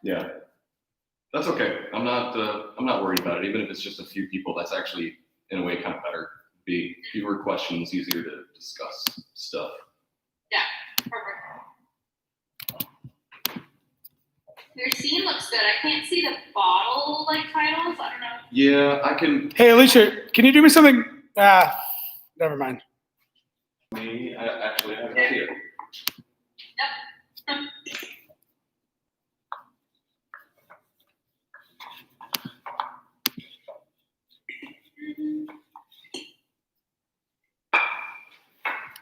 Yeah, that's okay. I'm not worried about it. Even if it's just a few people, that's actually in a way kind of better. Be fewer questions, easier to discuss stuff. Yeah, perfect. Your scene looks good. I can't see the bottle like titles. I don't know. Yeah, I can. Hey, Alicia, can you do me something? Never mind. Me, I actually have no idea. Yep.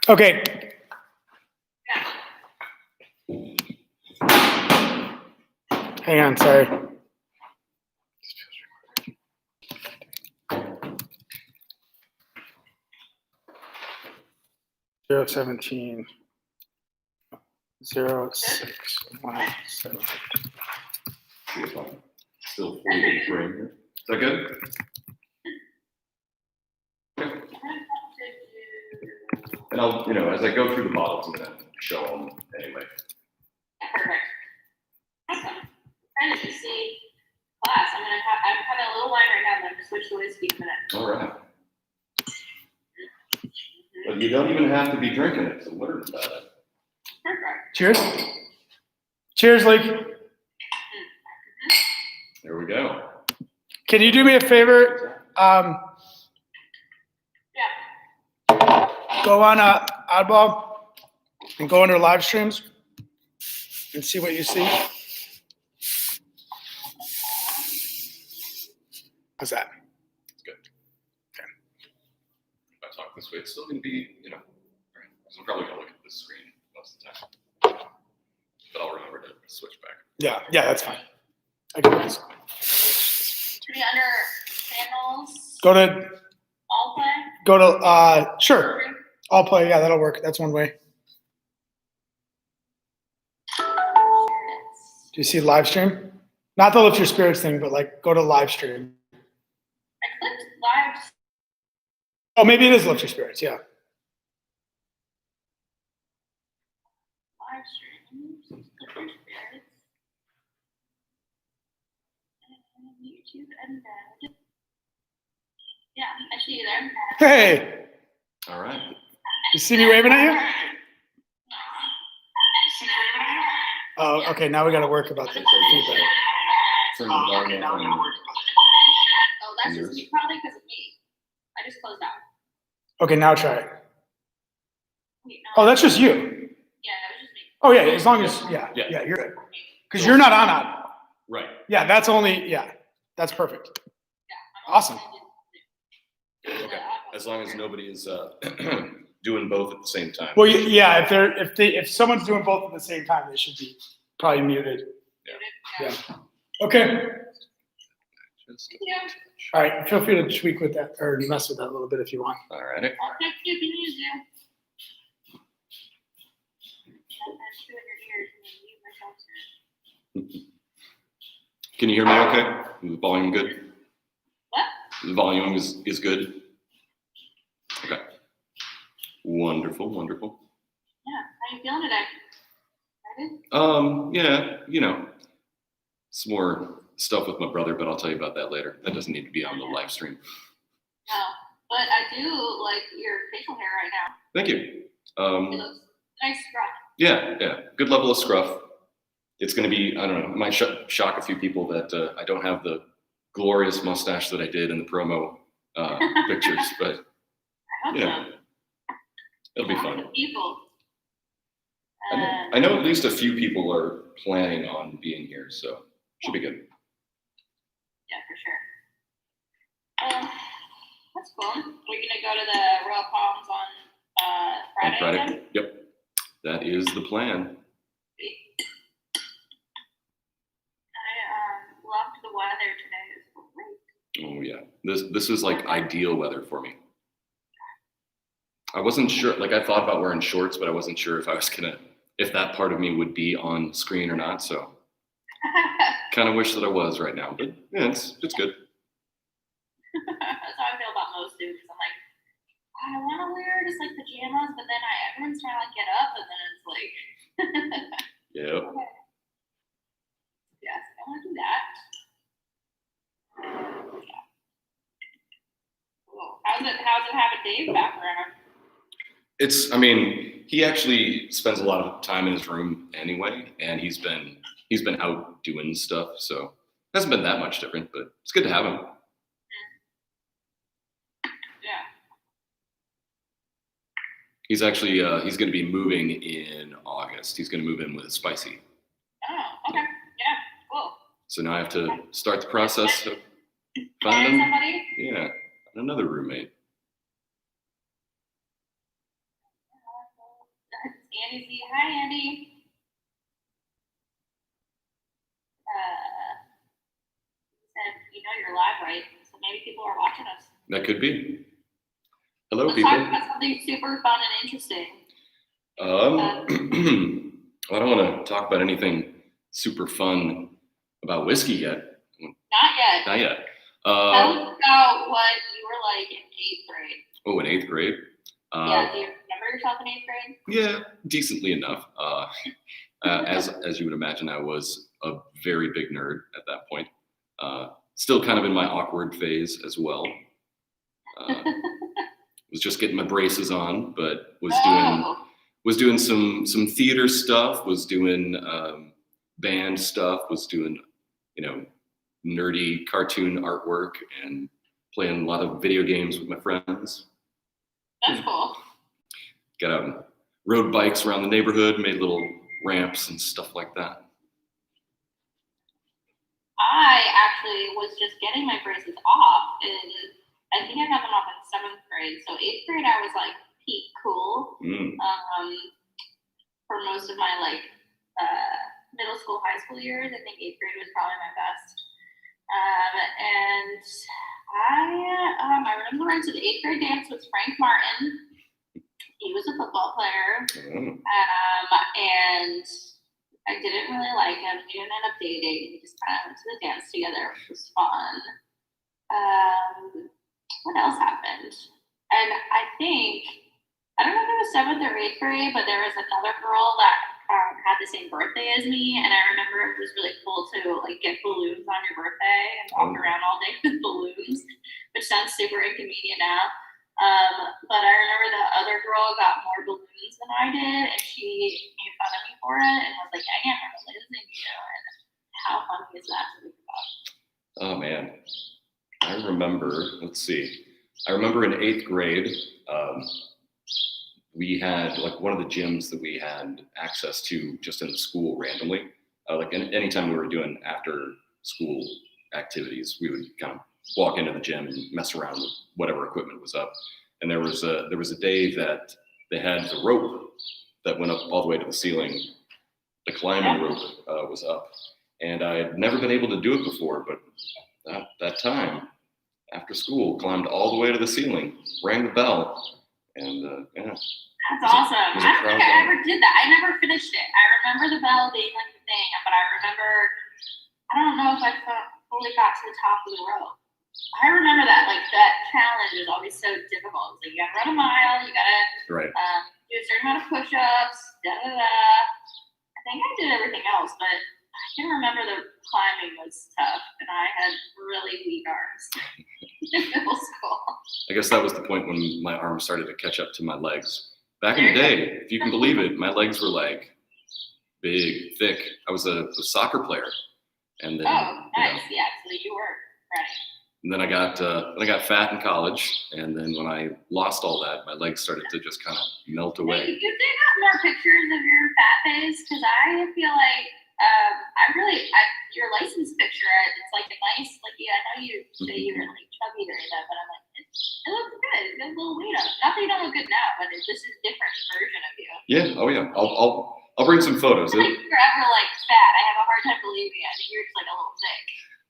Okay. Hang on, sorry. 017 0617. See if I'm still fully in frame here. Is that good? Okay. And I'll, as I go through the bottles, I'm gonna show them anyway. Perfect. Awesome. Kind of juicy class. I'm having a little wine right now. I'm going to switch to whiskey in a minute. All right. But you don't even have to be drinking it to learn about it. Perfect. Cheers. Cheers, Lee. There we go. Can you do me a favor? Go on Oddball and go under live streams and see what you see. How's that? It's good. Okay. If I talk this way, it's still going to be, all right. So I'm probably going to look at this screen most of the time. But I'll remember to switch back. Yeah, that's fine. I can do this. To be under channels. Go to All play. Go to sure. I'll play. Yeah, that'll work. That's one way. Do you see live stream? Not the Lift Your Spirits thing, but like go to live stream. I clicked live. Oh, maybe it is Lift Your Spirits. Yeah. Live stream. Lift Your Spirits. And YouTube embed. Yeah, I see you there. Hey. All right. You see me waving at you? Oh, okay. Now we got to work about the feedback. Turn the volume up. Oh, that's just me, probably because of me. I just closed out. Okay, now try it. Wait, no, Oh, that's just you. yeah, that was just me. Oh, yeah. As long as yeah, you're good. Because you're not on Oddball. Right. Yeah, that's only that's perfect. Yeah. Awesome. Okay. As long as nobody is doing both at the same time. Well, yeah, if someone's doing both at the same time, they should be probably muted. Yeah. Okay. Yeah. All right. Feel free to tweak with that or mess with that a little bit if you want. All right. I'll text you if you need to. Can you hear me okay? Is the volume good? What? The volume is good? Okay. Wonderful. Yeah. How you feeling today? Excited? Yeah, some more stuff with my brother, but I'll tell you about that later. That doesn't need to be on the live stream. No. But I do like your facial hair right now. Thank you. It looks nice scruff. Yeah. Good level of scruff. It's going to be, I don't know, it might shock a few people that I don't have the glorious mustache that I did in the promo pictures, but I hope so. It'll be fun. People. I know at least a few people are planning on being here, so should be good. Yeah, for sure. That's cool. We're gonna go to the Royal Palms on Friday. On Friday? Then? Yep. That is the plan. I loved the weather today. It was great. Oh yeah. This is like ideal weather for me. I wasn't sure, like I thought about wearing shorts, but I wasn't sure if that part of me would be on screen or not. So kind of wish that I was right now, but yeah, it's good. That's how I feel about most dudes. I'm like, I want to wear just like pajamas, but then everyone's trying to like get up, and then it's like, Yep. okay. Yeah. how's it having Dave back around? I mean, he actually spends a lot of time in his room anyway, and he's been out doing stuff, so it hasn't been that much different, but it's good to have him. Yeah. He's actually he's going to be moving in August. He's going to move in with Spicy. Oh, okay. Yeah, cool. So now I have to start the process of Find finding somebody? yeah, another roommate. Andy Z. Hi, Andy. Said, you're live, right? So maybe people are watching us. That could be. Hello, Let's people. talk about something super fun and interesting. I don't want to talk about anything super fun about whiskey yet. Not yet. Not yet. Tell me about what you were like in 8th grade. Oh, in 8th grade? Yeah, do you remember yourself in 8th grade? Yeah, decently enough. As you would imagine, I was a very big nerd at that point. Still kind of in my awkward phase as well. Was just getting my braces on, but was doing some theater stuff, was doing band stuff, was doing, nerdy cartoon artwork and playing a lot of video games with my friends. That's cool. Got out and rode bikes around the neighborhood, made little ramps and stuff like that. I actually was just getting my braces off, and I think I got them off in 7th grade. So 8th grade, I was like peak cool. For most of my middle school, high school years, I think 8th grade was probably my best. And I remember going to the 8th grade dance with Frank Martin. He was a football player. And I didn't really like him. We didn't end up dating. We just kind of went to the dance together, which was fun. What else happened? And I don't know if it was 7th or 8th grade, but there was another girl that had the same birthday as me, and I remember it was really cool to get balloons on your birthday and walk around all day with balloons, which sounds super inconvenient now. But I remember the other girl got more balloons than I did, and she made fun of me for it and was like, I can't have balloons in you. And how funny is that to think about? Oh man, I remember. Let's see. I remember in 8th grade, we had one of the gyms that we had access to just in the school randomly. Anytime we were doing after school activities, we would kind of walk into the gym and mess around with whatever equipment was up. And there was a day that they had the rope that went up all the way to the ceiling. The climbing rope was up, and I had never been able to do it before. But that time, after school, climbed all the way to the ceiling, rang the bell, and yeah. That's awesome. I don't think I ever did that. I never finished it. I remember the bell being the thing, but I don't know if I fully got to the top of the rope. I remember that challenge is always so difficult. It's you gotta run a mile, you gotta do a certain amount of push-ups, I think I did everything else, but I can remember the climbing was tough, and I had really weak arms in middle school. I guess that was the point when my arms started to catch up to my legs. Back in the day, if you can believe it, my legs were big, thick. I was a soccer player, and then nice, yeah. So you were right. And then I got fat in college, and then when I lost all that, my legs started to just kind of melt away. You did have more pictures of your fat phase, because I feel like your license picture, it's a nice, I know you say you were chubby during that, but I'm it looks good. It's got a little weight up. Not that you don't look good now, but this is a different version of you. Yeah. Oh yeah. I'll bring some photos. If you're ever fat, I have a hard time believing it. I think you're just a little thick.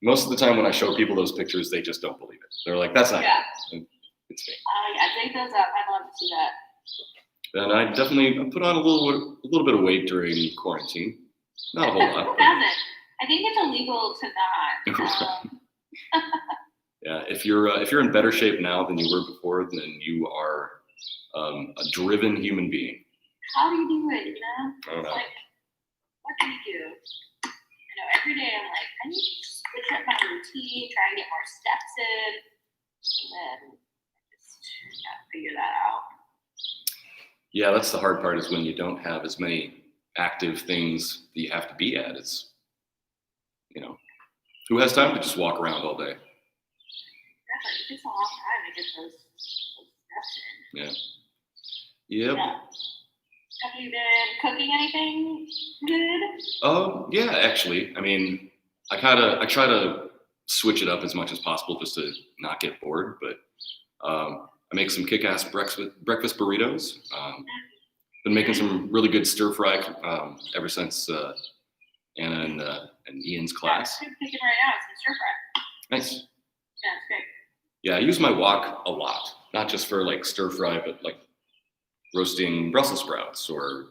Most of the time when I show people those pictures, they just don't believe it. They're like, "That's not good." It's me. I take those up. I'd love to see that. And I definitely put on a little bit of weight during quarantine. Not a whole lot. Who doesn't? I think it's illegal to not. Yeah, if you're in better shape now than you were before, then you are a driven human being. How do you do it? I don't know. What do you do? Every day I'm I need to switch up my routine, try and get more steps in, and then Yeah, that's the hard part is when you don't have as many active things that you have to be at. It's, who has time to just walk around all day? It takes a long time to get those steps in. Yeah. Yep. Yeah. Have you been cooking anything good? Yeah, actually. I mean, I try to switch it up as much as possible just to not get bored. But I make some kick-ass breakfast burritos. Been making some really good stir fry ever since Anna and Ian's class. I'm cooking right now. It's some stir fry. Nice. Yeah, it's great. Yeah, I use my wok a lot, not just for like stir fry, but like roasting Brussels sprouts or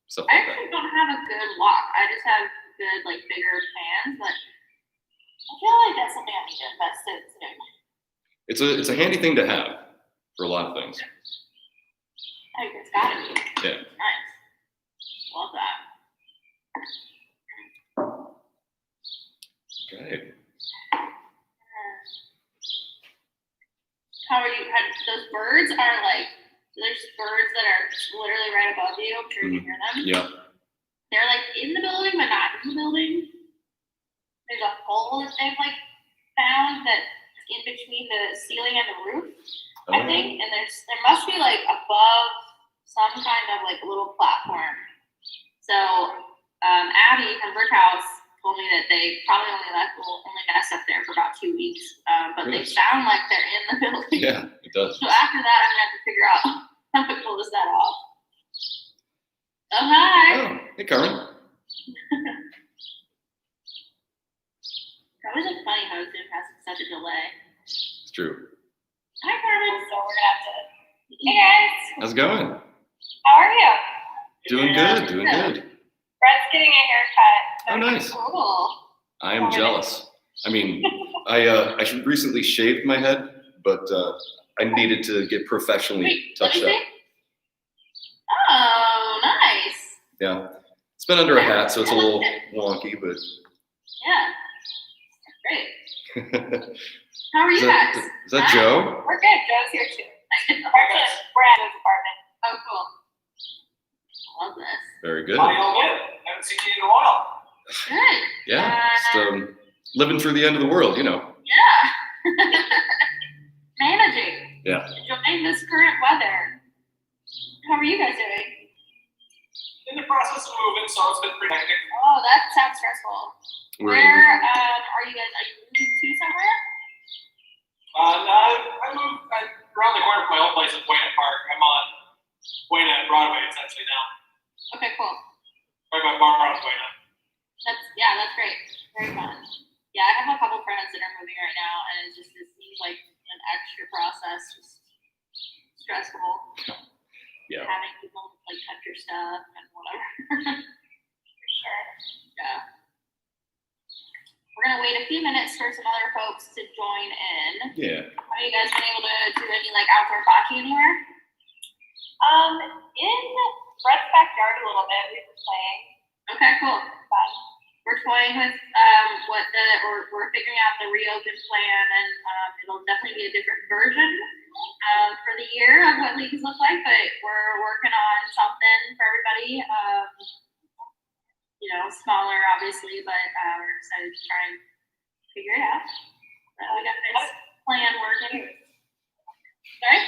stuff I like that. actually don't have a good wok. I just have good, like, bigger pans, but I feel like that's something I need to invest in soon. It's a handy thing to have for a lot of things. I think it's gotta be. Yeah. Nice. Love that. Okay. How are you? Those birds are like, there's birds that are literally right above you. I'm sure you can hear them. Yeah. They're like in the building, but not in the building. There's a hole that they've like found that's in between the ceiling and the roof, I think. And there must be like above some kind of like little platform. So Abby from Brick House told me that they probably only nest up there for about 2 weeks, but they sound like they're in the building. Yeah, it does. So after that, I'm gonna have to figure out how to pull this off. Oh hi. Oh, hey Carmen. That was a funny how Zoom has such a delay. It's true. Hi Carmen. So we're gonna have to. Hey guys. How's it going? How are you? Doing good. Brett's getting a haircut. Oh, nice. Cool. I am jealous. I mean, I recently shaved my head, but I needed to get professionally touched up. Oh, nice. Yeah. It's been under a hat, so it's a little wonky, but. Yeah. Great. How are you guys? Is that Joe? We're good. Joe's here too. We're at his apartment. Oh, cool. Love this. Very good. How y'all been? Haven't seen you in a while. Good. Yeah. Just living through the end of the world, Yeah. Managing. Yeah. Enjoying this current weather. How are you guys doing? In the process of moving, so it's been pretty hectic. Oh, that sounds stressful. Where are you guys? Are you moving to somewhere? No, I moved around the corner from my old place in Buena Park. I'm on Buena and Broadway essentially now. Okay, cool. Right by Bar on Buena. That's great. Very fun. Yeah, I have a couple friends that are moving right now, and it seems like an extra process, just stressful. Yeah. Having people like touch your stuff and whatever. For sure. Yeah. We're gonna wait a few minutes for some other folks to join in. Yeah. Have you guys been able to do any like outdoor bocce anywhere? In Brett's backyard a little bit. We've been playing. Okay, cool. Fun. We're toying with we're figuring out the reopen plan, and it'll definitely be a different version for the year of what leagues look like, but we're working on something for everybody. Smaller obviously, but we're excited to try and figure it out. We got this plan working. Sorry?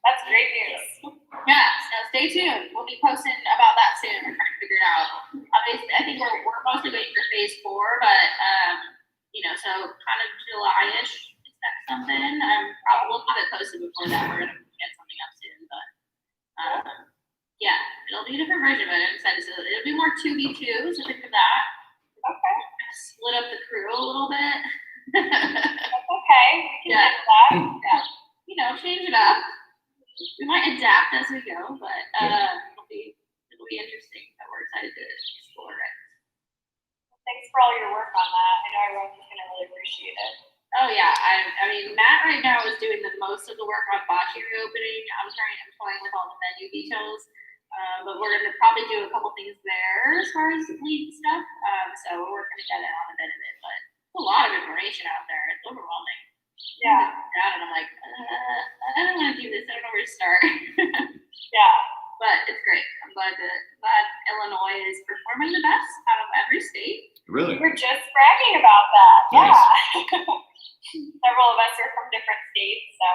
That's great news. Yeah, so stay tuned. We'll be posting about that soon. We're trying to figure it out. Obviously, I think we're mostly waiting for phase 4, but so kind of July-ish, expect something. We'll have it posted before that. We're gonna get something up soon, but yeah, it'll be a different version. But I'm excited. So it'll be more 2v2. So think of that. Okay. Split up the crew a little bit. That's okay. We can Yeah. do that. Yeah. Change it up. We might adapt as we go, but it'll be interesting. But we're excited to explore it. Thanks for all your work on that. I know everyone's going to really appreciate it. Oh yeah, I mean Matt right now is doing the most of the work on bocce reopening. I'm toying with all the menu details, but we're gonna probably do a couple things there as far as league stuff. So we're working together on a bit of it, but a lot of information out there. It's overwhelming. Yeah. And I'm like, I don't want to do this. I don't know where to start. Yeah. But it's great. I'm glad Illinois is performing the best out of every state. Really? We were just bragging about that. Nice. Yeah. Several of us are from different states, so.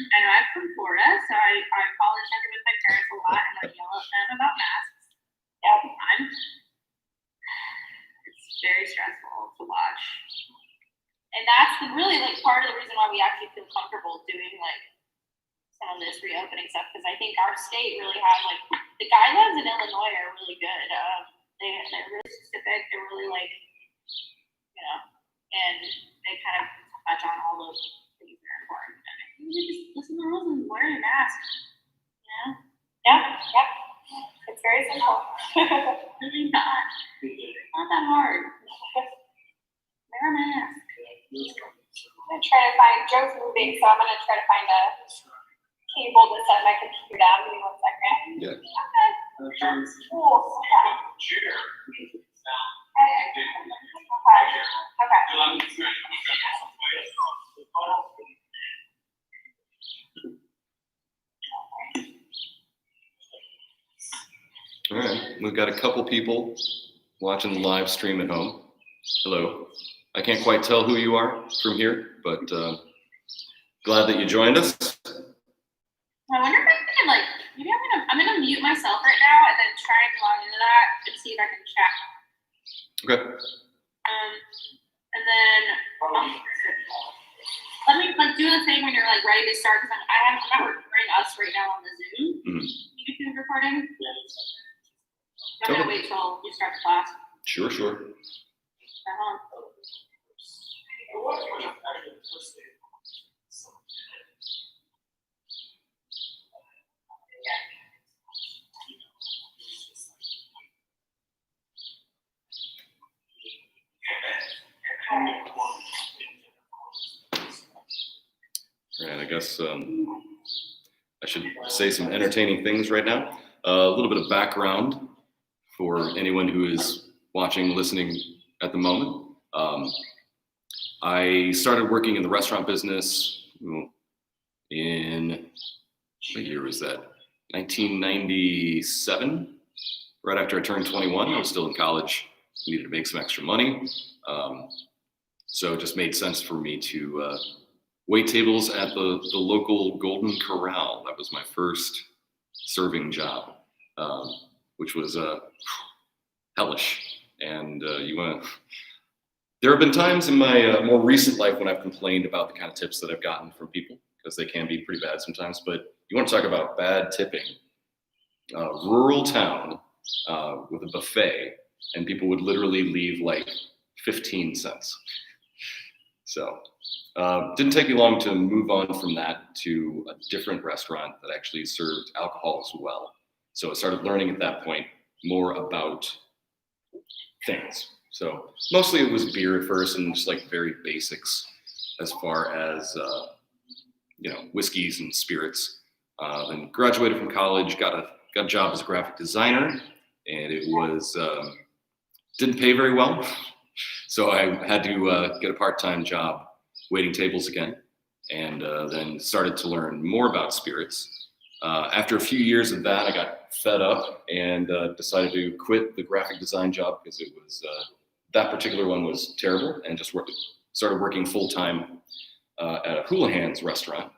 And I'm from Florida, so I call and check in with my parents a lot and like yell at them about masks. Yeah. All the time. It's very stressful to watch. And that's really like part of the reason why we actually feel comfortable doing like some of this reopening stuff, because I think our state really has like the guidelines in Illinois are really good. They're really specific. They're really like, you know, and they kind of touch on all those things that are important. And I think you just listen to the rules and wear your mask. You know? Yeah. Yep. It's very simple. Really not that hard. Wear a mask. I'm gonna try to find, Joe's moving, so I'm gonna try to find a cable to set my computer down. Give me 1 second. Yeah. Okay. Cool. Okay. Chair. Okay. All right, we've got a couple people watching the live stream at home. Hello. I can't quite tell who you are from here, but glad that you joined us. I wonder if I can like maybe I'm gonna mute myself right now and then try and log into that and see if I can chat. Okay. And then let me like do the thing when you're like ready to start, because I'm not recording us right now on the Zoom. Mhm. YouTube recording. I'm gonna wait till you start the class. Sure. And I guess I should say some entertaining things right now. A little bit of background for anyone who is watching, listening at the moment. I started working in the restaurant business in, what year was that? 1997, right after I turned 21. I was still in college, needed to make some extra money. So it just made sense for me to wait tables at the local Golden Corral. That was my first serving job, which was hellish. And there have been times in my more recent life when I've complained about the kind of tips that I've gotten from people, because they can be pretty bad sometimes. But you want to talk about bad tipping. Rural town with a buffet, and people would literally leave like 15 cents. So didn't take me long to move on from that to a different restaurant that actually served alcohol as well. So I started learning at that point more about things. So mostly it was beer at first, and just like very basics as far as whiskeys and spirits. Then graduated from college, got a job as a graphic designer, and it was didn't pay very well. So I had to get a part-time job waiting tables again, and then started to learn more about spirits. After a few years of that, I got fed up and decided to quit the graphic design job, because it was that particular one was terrible, and just started working full-time at a Houlihan's restaurant,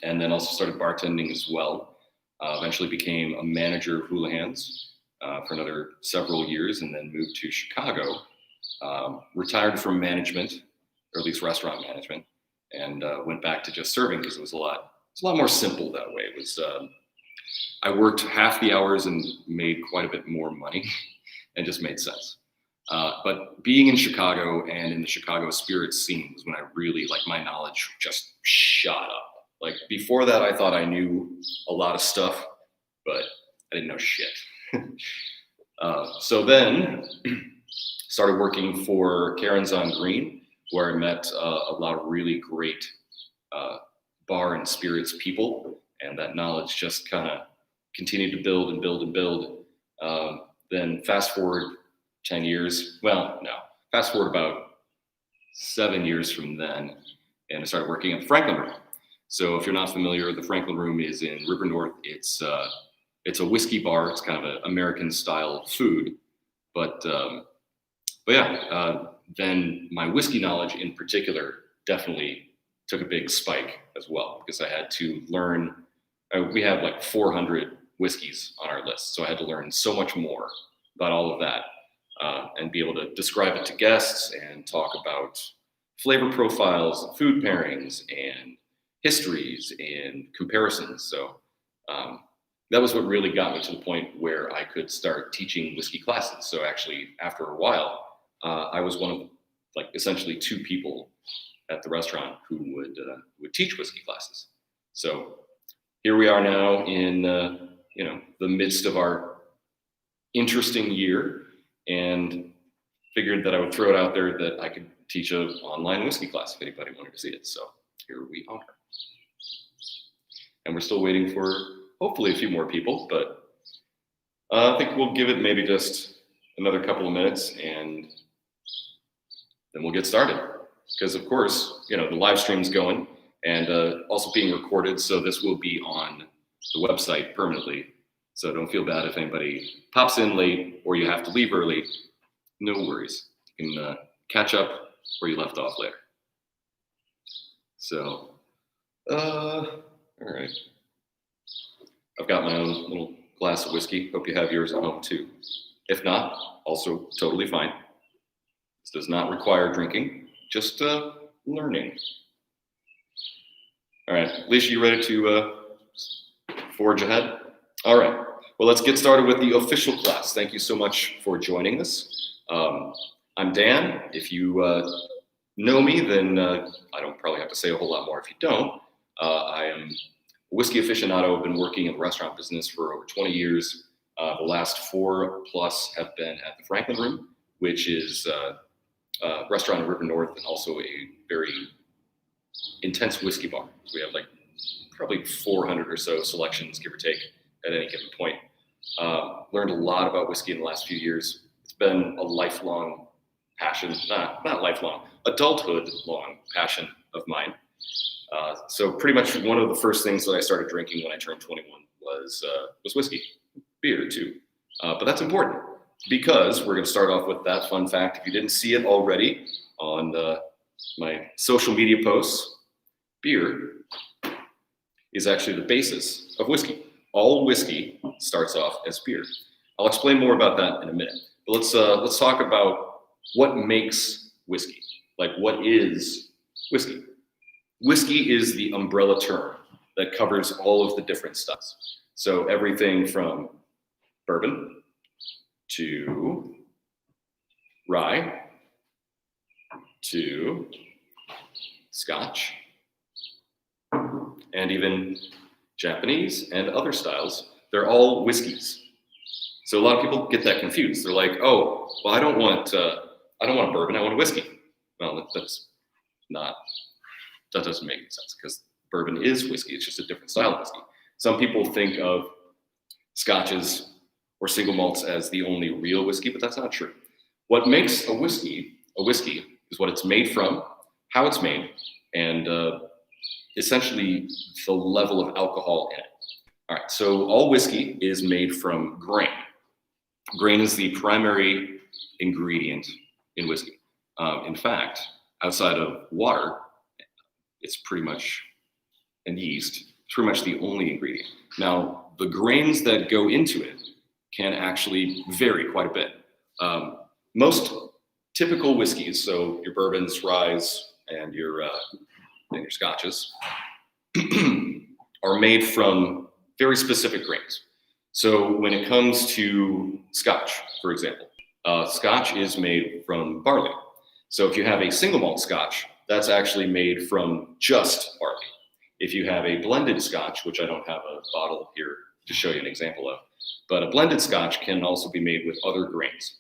and then also started bartending as well. Eventually became a manager of Houlihan's for another several years, and then moved to Chicago. Retired from management, or at least restaurant management, and went back to just serving, because it was a lot more simple that way. It was I worked half the hours and made quite a bit more money, and just made sense. But being in Chicago and in the Chicago spirit scene was when I really, like, my knowledge just shot up. Like, before that, I thought I knew a lot of stuff, but I didn't know shit. So then started working for Karen's on Green, where I met a lot of really great bar and spirits people, and that knowledge just kind of continued to build and build and build. Then fast forward 10 years, well, no, fast forward about 7 years from then, and I started working at the Franklin Room. So if you're not familiar, the Franklin Room is in River North. It's a whiskey bar. It's kind of an American style food, but yeah. Then my whiskey knowledge in particular definitely took a big spike as well, because I had to learn. We have like 400 whiskeys on our list, so I had to learn so much more about all of that, and be able to describe it to guests and talk about flavor profiles and food pairings and histories and comparisons. So that was what really got me to the point where I could start teaching whiskey classes. So actually, after a while, I was one of like essentially 2 people at the restaurant who would teach whiskey classes. So here we are now in the midst of our interesting year, and figured that I would throw it out there that I could teach an online whiskey class if anybody wanted to see it. So here we are. And we're still waiting for hopefully a few more people, but I think we'll give it maybe just another couple of minutes, and then we'll get started. Because of course, the live stream's going, and also being recorded, so this will be on the website permanently. So don't feel bad if anybody pops in late or you have to leave early. No worries. You can catch up where you left off later. So, all right. I've got my own little glass of whiskey. Hope you have yours at home too. If not, also totally fine. This does not require drinking, just learning. All right, Alicia, you ready to forge ahead? All right, well, let's get started with the official class. Thank you so much for joining us. I'm Dan. If you know me, then I don't probably have to say a whole lot more. If you don't, I am a whiskey aficionado. I've been working in the restaurant business for over 20 years. The last 4+ have been at the Franklin Room, which is a restaurant in River North, and also a very intense whiskey bar. So we have like probably 400 or so selections, give or take, at any given point. Learned a lot about whiskey in the last few years. It's been a lifelong passion, not lifelong, adulthood long passion of mine. So pretty much one of the first things that I started drinking when I turned 21 was whiskey, beer too. But that's important, because we're going to start off with that fun fact. If you didn't see it already on my social media posts, beer is actually the basis of whiskey. All whiskey starts off as beer. I'll explain more about that in a minute. But let's talk about what makes whiskey. Like, what is whiskey? Whiskey is the umbrella term that covers all of the different styles. So everything from bourbon to rye to Scotch, and even Japanese and other styles, they're all whiskeys. So a lot of people get that confused. They're like, oh, well, I don't want bourbon, I want a whiskey. Well, that doesn't make any sense, because bourbon is whiskey. It's just a different style of whiskey. Some people think of Scotches or single malts as the only real whiskey, but that's not true. What makes a whiskey is what it's made from, how it's made, and essentially the level of alcohol in it. All right, so all whiskey is made from grain. Grain is the primary ingredient in whiskey. In fact, outside of water, it's pretty much, and yeast, pretty much the only ingredient. Now, the grains that go into it can actually vary quite a bit. Most typical whiskeys, so your bourbons, ryes, and your Scotches, are made from very specific grains. So when it comes to Scotch, for example, Scotch is made from barley. So if you have a single malt Scotch, that's actually made from just barley. If you have a blended Scotch, which I don't have a bottle here to show you an example of, but a blended Scotch can also be made with other grains.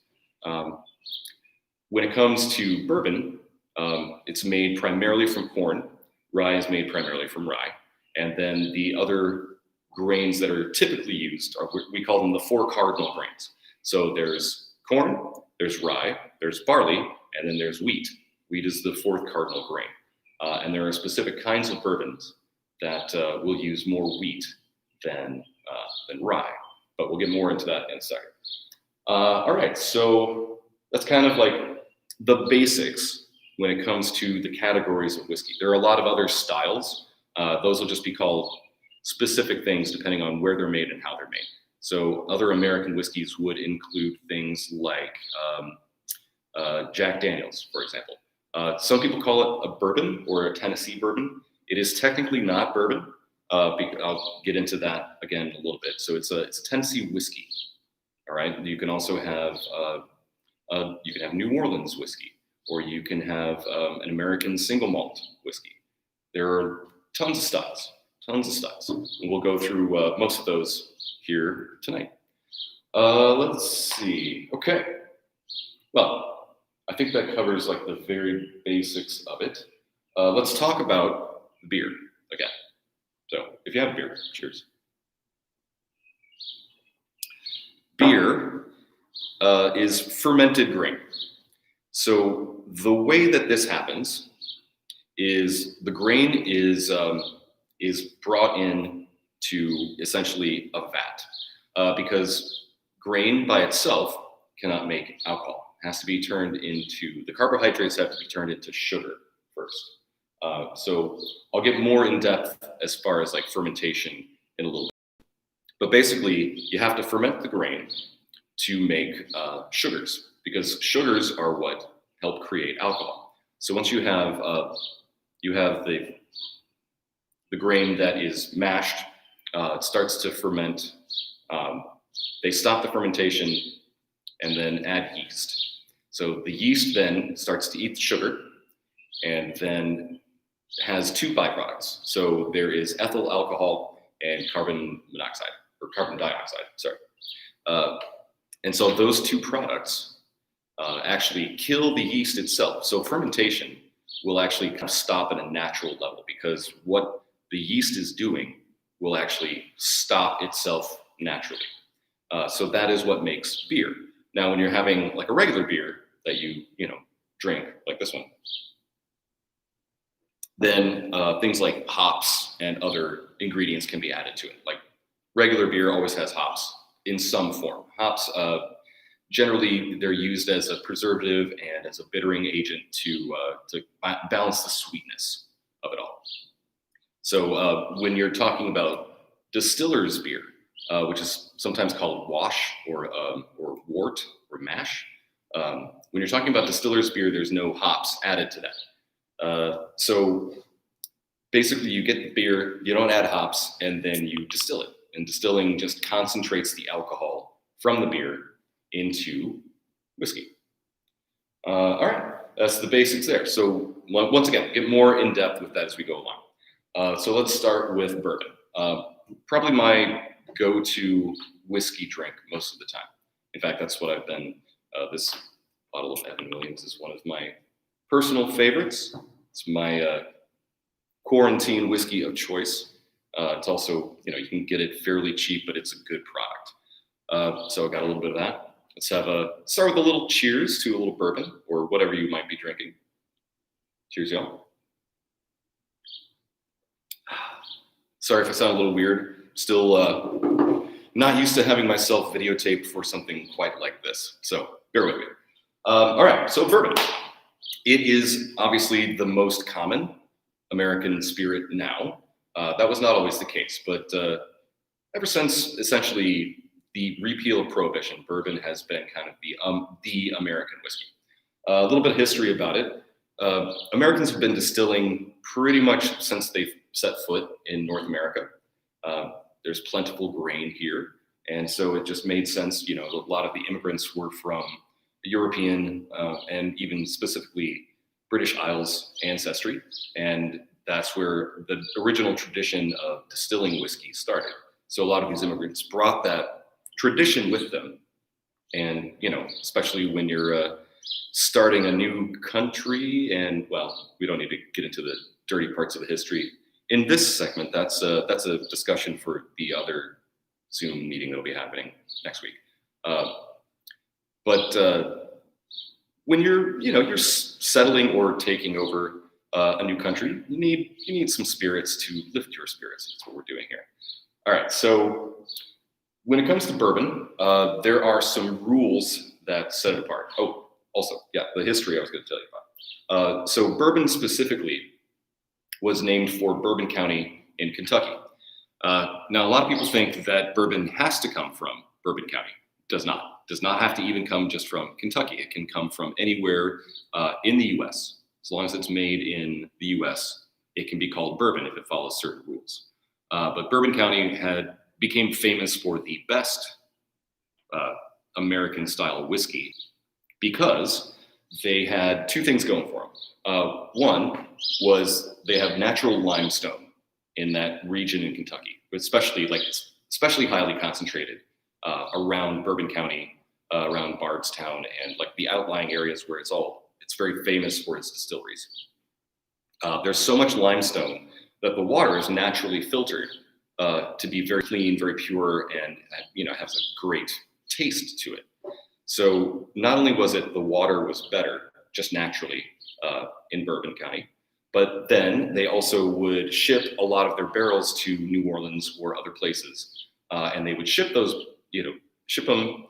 When it comes to bourbon, it's made primarily from corn. Rye is made primarily from rye. And then the other grains that are typically used are, we call them the 4 cardinal grains. So there's corn, there's rye, there's barley, and then there's wheat. Wheat is the 4th cardinal grain. And there are specific kinds of bourbons that will use more wheat than rye. But we'll get more into that in a second. All right, so that's kind of like the basics when it comes to the categories of whiskey. There are a lot of other styles. Those will just be called specific things depending on where they're made and how they're made. So other American whiskeys would include things like Jack Daniels, for example. Some people call it a bourbon or a Tennessee bourbon. It is technically not bourbon. I'll get into that again in a little bit. So it's a Tennessee whiskey. All right. You can also have New Orleans whiskey, or you can have an American single malt whiskey. There are tons of styles. And we'll go through most of those here tonight. Let's see. Okay. Well, I think that covers like the very basics of it. Let's talk about beer again. So if you have beer, cheers. Beer is fermented grain. So the way that this happens is the grain is brought in to essentially a vat because grain by itself cannot make alcohol. It has to be turned into, the carbohydrates have to be turned into sugar first. So I'll get more in depth as far as like fermentation in a little bit. But basically, you have to ferment the grain to make sugars, because sugars are what help create alcohol. So once you have the grain that is mashed, it starts to ferment. They stop the fermentation and then add yeast. So the yeast then starts to eat the sugar and then has two byproducts. So there is ethyl alcohol and carbon dioxide, sorry. And so those two products actually kill the yeast itself. So fermentation will actually kind of stop at a natural level, because what the yeast is doing will actually stop itself naturally. So that is what makes beer. Now, when you're having like a regular beer that you drink, like this one, then things like hops and other ingredients can be added to it. Like regular beer always has hops in some form. Hops, generally, they're used as a preservative and as a bittering agent to balance the sweetness of it all. So when you're talking about distiller's beer, which is sometimes called wash or wort or mash, when you're talking about distiller's beer, there's no hops added to that. So basically, you get the beer, you don't add hops, and then you distill it. And distilling just concentrates the alcohol from the beer into whiskey. All right, that's the basics there. So once again, get more in depth with that as we go along. So let's start with bourbon. Probably my go-to whiskey drink most of the time. In fact, that's what I've been. This bottle of Evan Williams is one of my personal favorites. It's my quarantine whiskey of choice. It's also, you can get it fairly cheap, but it's a good product. So I got a little bit of that. Let's start with a little cheers to a little bourbon or whatever you might be drinking. Cheers, y'all. Sorry if I sound a little weird. Still not used to having myself videotaped for something quite like this. So bear with me. All right, so bourbon. It is obviously the most common American spirit now. That was not always the case, but ever since essentially the repeal of Prohibition, bourbon has been kind of the American whiskey. A little bit of history about it. Americans have been distilling pretty much since they've set foot in North America. There's plentiful grain here, and so it just made sense. A lot of the immigrants were from European and even specifically British Isles ancestry, and that's where the original tradition of distilling whiskey started. So a lot of these immigrants brought that tradition with them. And, especially when you're starting a new country, and well, we don't need to get into the dirty parts of the history in this segment. That's a discussion for the other Zoom meeting that'll be happening next week. But when you're settling or taking over a new country, you need some spirits to lift your spirits. That's what we're doing here. All right, so when it comes to bourbon, there are some rules that set it apart. Oh, also, yeah, the history I was going to tell you about. So bourbon specifically was named for Bourbon County in Kentucky. Now, a lot of people think that bourbon has to come from Bourbon County. Does not have to even come just from Kentucky. It can come from anywhere in the U.S. As long as it's made in the U.S., it can be called bourbon if it follows certain rules. But Bourbon County became famous for the best American-style whiskey because they had two things going for them. One was they have natural limestone in that region in Kentucky, especially highly concentrated around Bourbon County, around Bardstown, and like the outlying areas where it's very famous for its distilleries. There's so much limestone that the water is naturally filtered to be very clean, very pure, and has a great taste to it. So not only was it the water was better just naturally in Bourbon County, but then they also would ship a lot of their barrels to New Orleans or other places, and they would ship them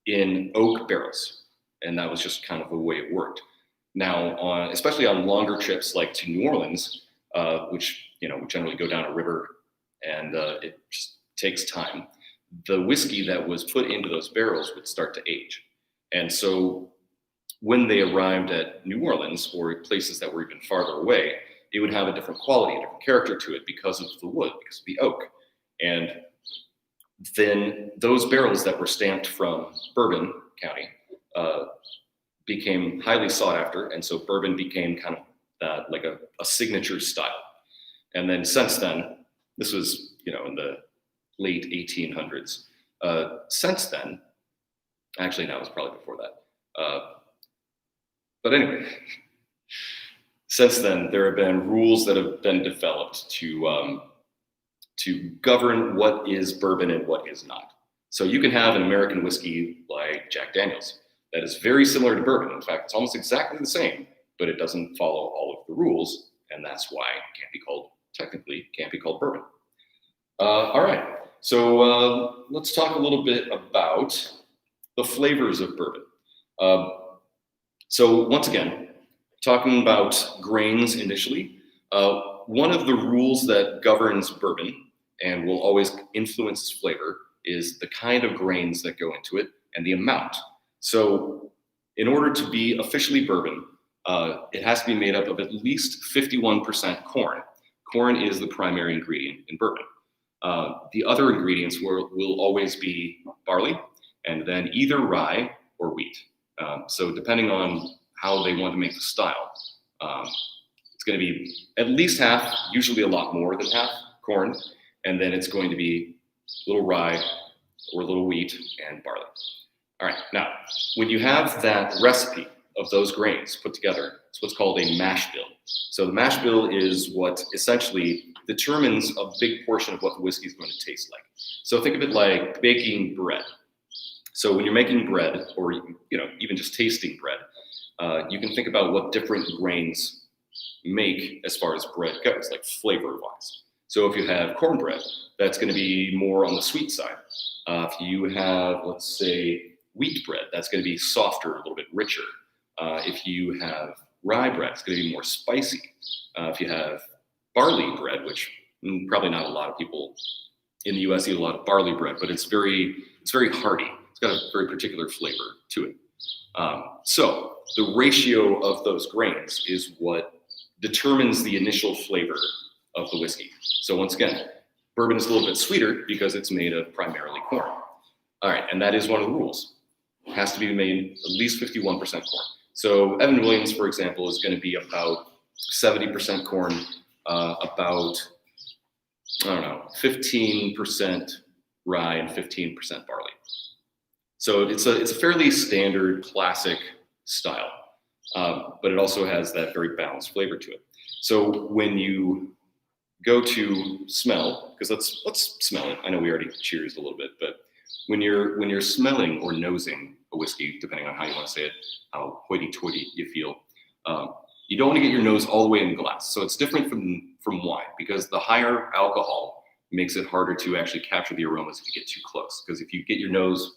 in oak barrels, and that was just kind of the way it worked. Now, especially on longer trips like to New Orleans, which we generally go down a river, and it just takes time. The whiskey that was put into those barrels would start to age, and so when they arrived at New Orleans or places that were even farther away, it would have a different quality, a different character to it because of the wood, because of the oak. And then those barrels that were stamped from Bourbon County became highly sought after. And so bourbon became kind of like a signature style. And then since then, this was, in the late 1800s. Since then, actually, no, it was probably before that. But anyway, since then, there have been rules that have been developed to govern what is bourbon and what is not. So you can have an American whiskey like Jack Daniel's that is very similar to bourbon. In fact, it's almost exactly the same, but it doesn't follow all of the rules, and that's why it technically can't be called bourbon. All right, so let's talk a little bit about the flavors of bourbon. So once again, talking about grains initially, one of the rules that governs bourbon and will always influence its flavor is the kind of grains that go into it and the amount. So in order to be officially bourbon, it has to be made up of at least 51% corn. Corn is the primary ingredient in bourbon. The other ingredients will always be barley and then either rye or wheat. So depending on how they want to make the style, it's going to be at least half, usually a lot more than half corn, and then it's going to be a little rye or a little wheat and barley. All right, now, when you have that recipe of those grains put together, it's what's called a mash bill. So the mash bill is what essentially determines a big portion of what the whiskey is going to taste like. So think of it like baking bread. So when you're making bread, or even just tasting bread, you can think about what different grains make as far as bread goes, like flavor-wise. So if you have cornbread, that's going to be more on the sweet side. If you have, let's say, wheat bread, that's going to be softer, a little bit richer. If you have rye bread, it's going to be more spicy. If you have barley bread, which probably not a lot of people in the U.S. eat a lot of barley bread, but it's very hearty. It's got a very particular flavor to it. So the ratio of those grains is what determines the initial flavor of the whiskey. So once again, bourbon is a little bit sweeter because it's made of primarily corn. All right, and that is one of the rules. It has to be made at least 51% corn. So Evan Williams, for example, is going to be about 70% corn, about, 15% rye and 15% barley. So it's a fairly standard classic style, but it also has that very balanced flavor to it. So when you go to smell, because let's smell it. I know we already cheers a little bit, but when you're smelling or nosing a whiskey, depending on how you want to say it, how hoity-toity you feel, You don't want to get your nose all the way in the glass. So it's different from wine, because the higher alcohol makes it harder to actually capture the aromas if you get too close. Because if you get your nose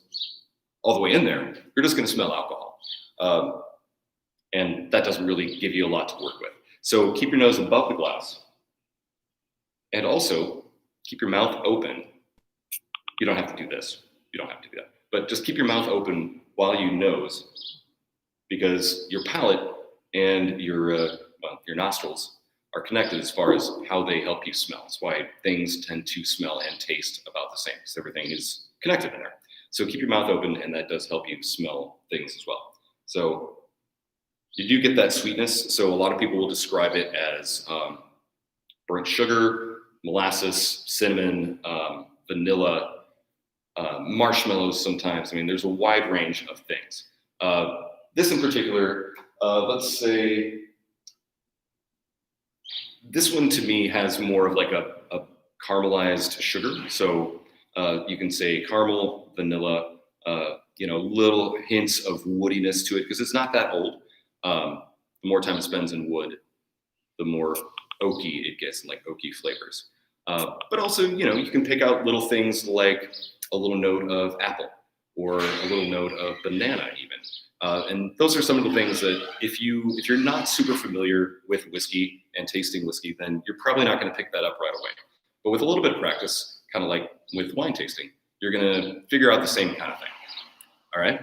all the way in there, you're just going to smell alcohol. And that doesn't really give you a lot to work with. So keep your nose above the glass. And also keep your mouth open. You don't have to do this. You don't have to do that. But just keep your mouth open while you nose, because your palate and your nostrils are connected as far as how they help you smell. That's why things tend to smell and taste about the same, because everything is connected in there. So keep your mouth open, and that does help you smell things as well. So you do get that sweetness. So a lot of people will describe it as burnt sugar, molasses, cinnamon, vanilla, marshmallows sometimes. I mean, there's a wide range of things. This in particular, let's say, this one to me has more of like a caramelized sugar. So you can say caramel, vanilla, little hints of woodiness to it, because it's not that old. The more time it spends in wood, the more oaky it gets, and like oaky flavors. But also, you can pick out little things like a little note of apple or a little note of banana even. And those are some of the things that if you're not super familiar with whiskey and tasting whiskey, then you're probably not going to pick that up right away. But with a little bit of practice, kind of like with wine tasting, you're going to figure out the same kind of thing. All right?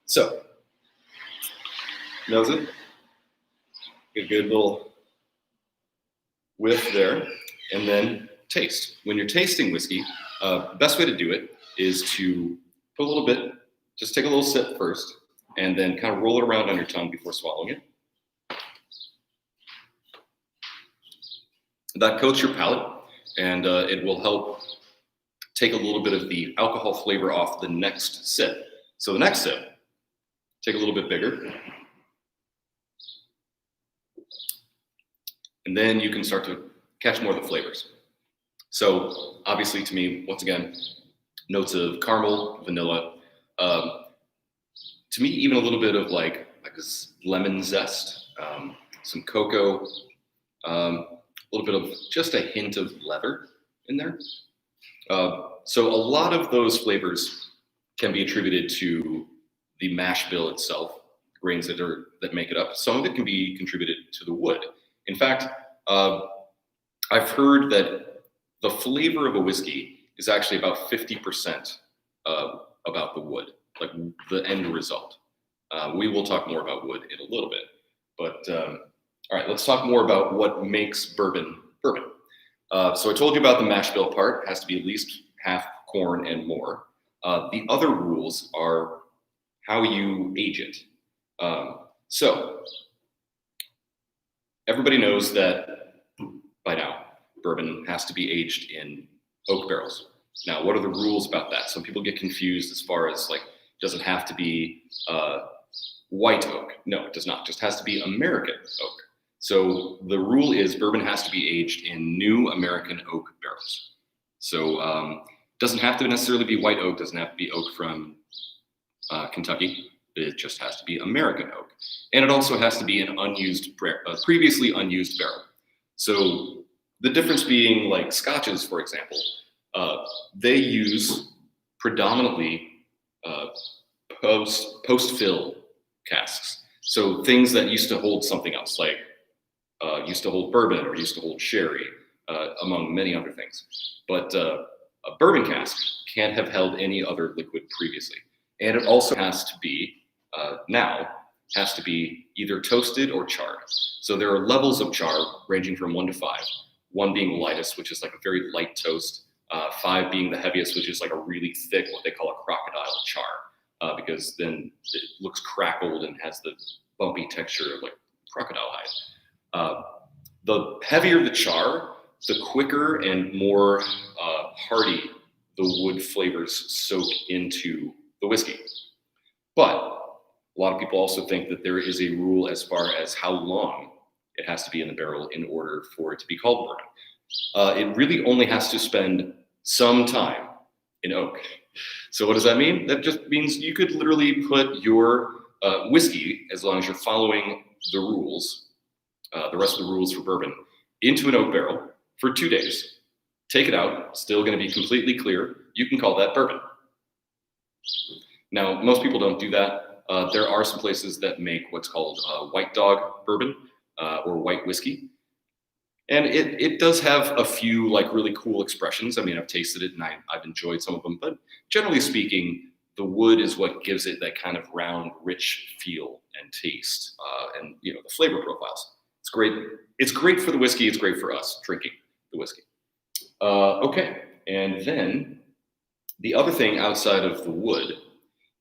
So, nose it. Get a good little whiff there, and then taste. When you're tasting whiskey, best way to do it is to put a little bit, just take a little sip first, and then kind of roll it around on your tongue before swallowing it. That coats your palate, and it will help take a little bit of the alcohol flavor off the next sip. So the next sip, take a little bit bigger, and then you can start to catch more of the flavors. So obviously, to me, once again, notes of caramel, vanilla, to me, even a little bit of like lemon zest, some cocoa, a little bit of just a hint of leather in there. So a lot of those flavors can be attributed to the mash bill itself, grains that make it up. Some of it can be contributed to the wood. In fact, I've heard that the flavor of a whiskey is actually about 50% about the wood, like the end result. We will talk more about wood in a little bit, but all right, let's talk more about what makes bourbon bourbon. So I told you about the mash bill part. It has to be at least half corn and more. The other rules are how you age it. So everybody knows that by now, bourbon has to be aged in oak barrels. Now, what are the rules about that? Some people get confused as far as like, does it have to be white oak? No, it does not. It just has to be American oak. So the rule is bourbon has to be aged in new American oak barrels. So it doesn't have to necessarily be white oak, doesn't have to be oak from Kentucky. It just has to be American oak. And it also has to be an previously unused barrel. So the difference being like scotches, for example, they use predominantly post-fill casks. So things that used to hold something else, like used to hold bourbon or used to hold sherry, among many other things. But a bourbon cask can't have held any other liquid previously. And it also has to be, now, has to be either toasted or charred. So there are levels of char ranging from 1 to 5. 1 being lightest, which is like a very light toast. 5 being the heaviest, which is like a really thick, what they call a crocodile char, because then it looks crackled and has the bumpy texture of like crocodile hide. The heavier the char, the quicker and more hearty the wood flavors soak into the whiskey. But a lot of people also think that there is a rule as far as how long it has to be in the barrel in order for it to be called bourbon. It really only has to spend some time in oak. So what does that mean? That just means you could literally put your whiskey, as long as you're following the rules, the rest of the rules for bourbon, into an oak barrel for 2 days. Take it out, still going to be completely clear. You can call that bourbon. Now, most people don't do that. There are some places that make what's called white dog bourbon or white whiskey. And it does have a few like really cool expressions. I mean, I've tasted it and I've enjoyed some of them, but generally speaking, the wood is what gives it that kind of round, rich feel and taste, and you know the flavor profiles. It's great. It's great for the whiskey. It's great for us drinking the whiskey. Okay, and then the other thing outside of the wood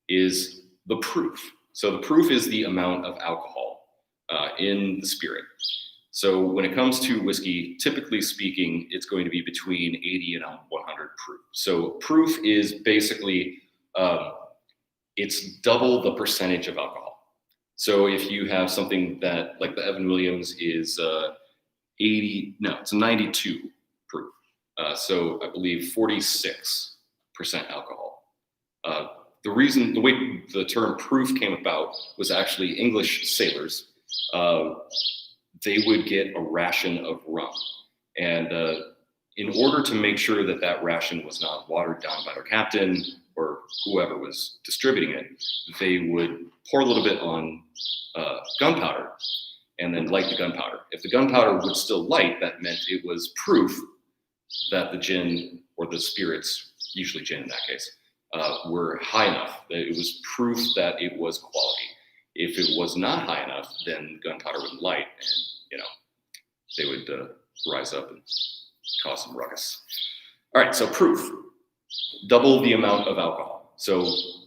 is the proof. So the proof is the amount of alcohol in the spirit. So when it comes to whiskey, typically speaking, it's going to be between 80 and 100 proof. So proof is basically, it's double the percentage of alcohol. So if you have something that, like the Evan Williams is it's 92 proof. So I believe 46% alcohol. The way the term proof came about was actually English sailors. They would get a ration of rum. And in order to make sure that that ration was not watered down by their captain or whoever was distributing it, they would pour a little bit on gunpowder and then light the gunpowder. If the gunpowder would still light, that meant it was proof that the gin or the spirits, usually gin in that case, were high enough, that it was proof that it was quality. If it was not high enough, then gunpowder wouldn't light, and you know they would rise up and cause some ruckus. All right, so proof, double the amount of alcohol. So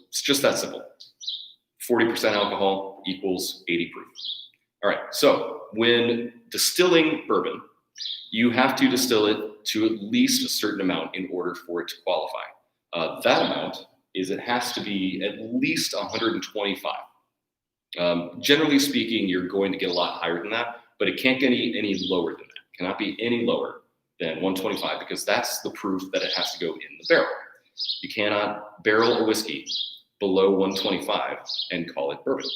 it's just that simple. 40% alcohol equals 80 proof. All right, so when distilling bourbon, you have to distill it to at least a certain amount in order for it to qualify. That amount is it has to be at least 125. Generally speaking, you're going to get a lot higher than that, but it can't get any lower than that. It cannot be any lower than 125 because that's the proof that it has to go in the barrel. You cannot barrel a whiskey below 125 and call it bourbon.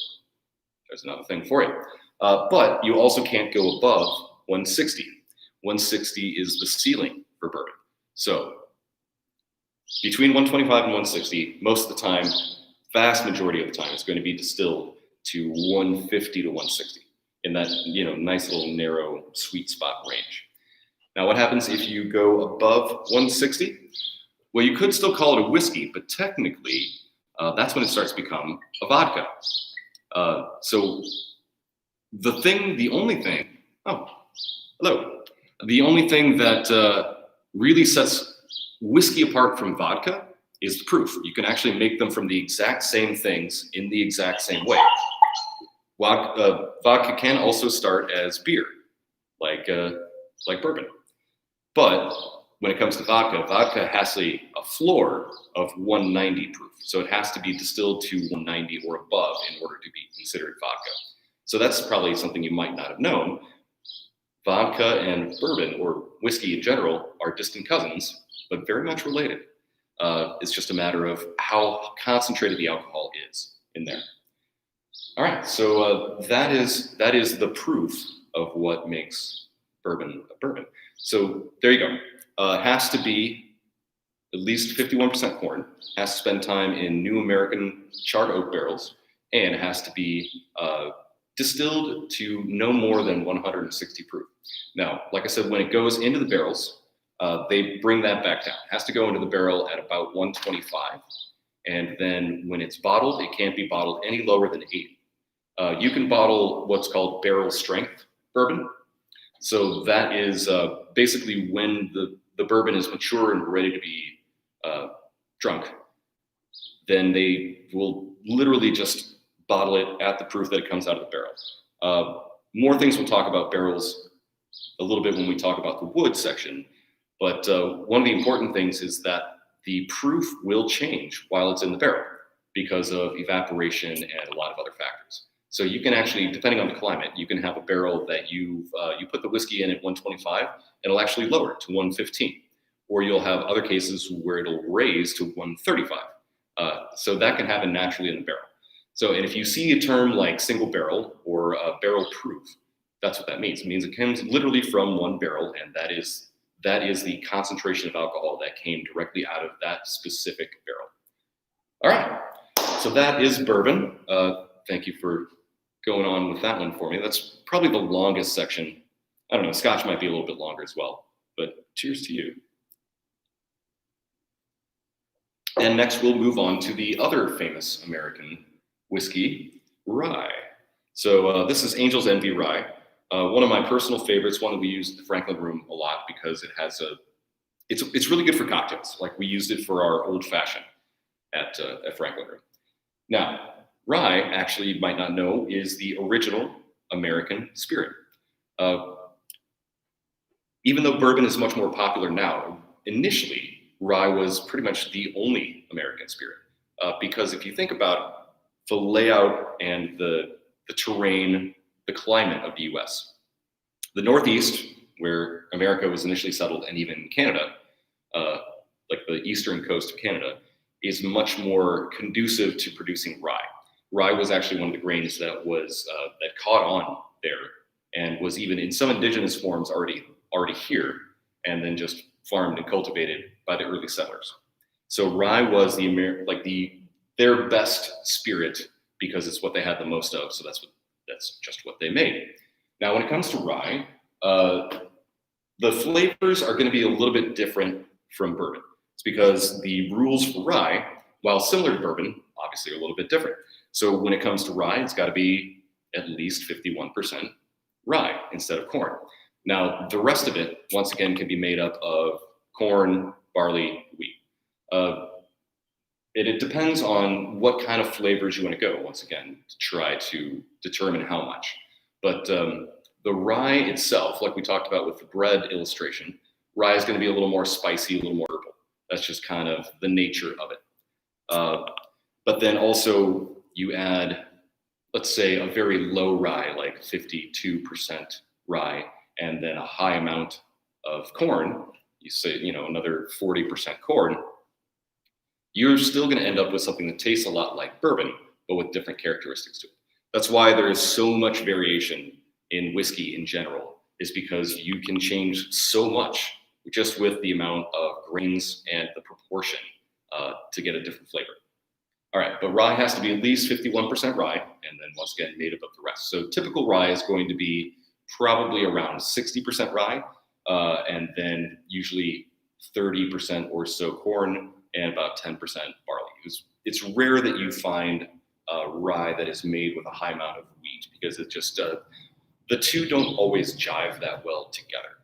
There's another thing for you. But you also can't go above 160. 160 is the ceiling for bourbon. So between 125 and 160, most of the time, vast majority of the time, it's going to be distilled to 150 to 160 in that nice little narrow sweet spot range. Now, what happens if you go above 160? Well, you could still call it a whiskey, but technically, that's when it starts to become a vodka. So the only thing that really sets whiskey apart from vodka is the proof. You can actually make them from the exact same things in the exact same way. Vodka can also start as beer, like bourbon. But when it comes to vodka has a floor of 190 proof. So it has to be distilled to 190 or above in order to be considered vodka. So that's probably something you might not have known. Vodka and bourbon, or whiskey in general, are distant cousins, but very much related. It's just a matter of how concentrated the alcohol is in there. All right, so that is the proof of what makes bourbon a bourbon. So there you go. It has to be at least 51% corn, has to spend time in New American charred oak barrels, and it has to be distilled to no more than 160 proof. Now, like I said, when it goes into the barrels, they bring that back down. It has to go into the barrel at about 125. And then when it's bottled, it can't be bottled any lower than 80. You can bottle what's called barrel strength bourbon. So that is basically when the bourbon is mature and ready to be drunk. Then they will literally just bottle it at the proof that it comes out of the barrel. More things we'll talk about barrels a little bit when we talk about the wood section. But one of the important things is that the proof will change while it's in the barrel because of evaporation and a lot of other factors. So you can actually, depending on the climate, you can have a barrel that you put the whiskey in at 125, and it'll actually lower it to 115. Or you'll have other cases where it'll raise to 135. So that can happen naturally in the barrel. So, and if you see a term like single barrel or barrel proof, that's what that means. It means it comes literally from one barrel, and that is the concentration of alcohol that came directly out of that specific barrel. All right, so that is bourbon. Thank you for going on with that one for me. That's probably the longest section. I don't know, Scotch might be a little bit longer as well, but cheers to you. And next we'll move on to the other famous American whiskey, rye. So this is Angel's Envy Rye. One of my personal favorites, one that we use at the Franklin Room a lot because it has it's really good for cocktails. Like we used it for our old fashioned at Franklin Room. Now, rye, actually, you might not know, is the original American spirit. Even though bourbon is much more popular now, initially, rye was pretty much the only American spirit. Because if you think about the layout and the terrain, the climate of the US, the Northeast, where America was initially settled, and even Canada, like the eastern coast of Canada, is much more conducive to producing rye. Rye was actually one of the grains that was that caught on there and was even in some indigenous forms already here, and then just farmed and cultivated by the early settlers. So rye was their best spirit because it's what they had the most of. So that's just what they made. Now, when it comes to rye, the flavors are going to be a little bit different from bourbon. It's because the rules for rye, while similar to bourbon, obviously are a little bit different. So when it comes to rye, it's got to be at least 51% rye instead of corn. Now, the rest of it, once again, can be made up of corn, barley, wheat. It depends on what kind of flavors you want to go, once again, to try to determine how much. But the rye itself, like we talked about with the bread illustration, rye is going to be a little more spicy, a little more herbal. That's just kind of the nature of it. But then also you add, let's say, a very low rye, like 52% rye, and then a high amount of corn, you say, another 40% corn, you're still going to end up with something that tastes a lot like bourbon, but with different characteristics to it. That's why there is so much variation in whiskey in general, is because you can change so much just with the amount of grains and the proportion to get a different flavor. All right, but rye has to be at least 51% rye, and then once again, made up of the rest. So typical rye is going to be probably around 60% rye, and then usually 30% or so corn, and about 10% barley. It's rare that you find rye that is made with a high amount of wheat, because it just, the two don't always jive that well together.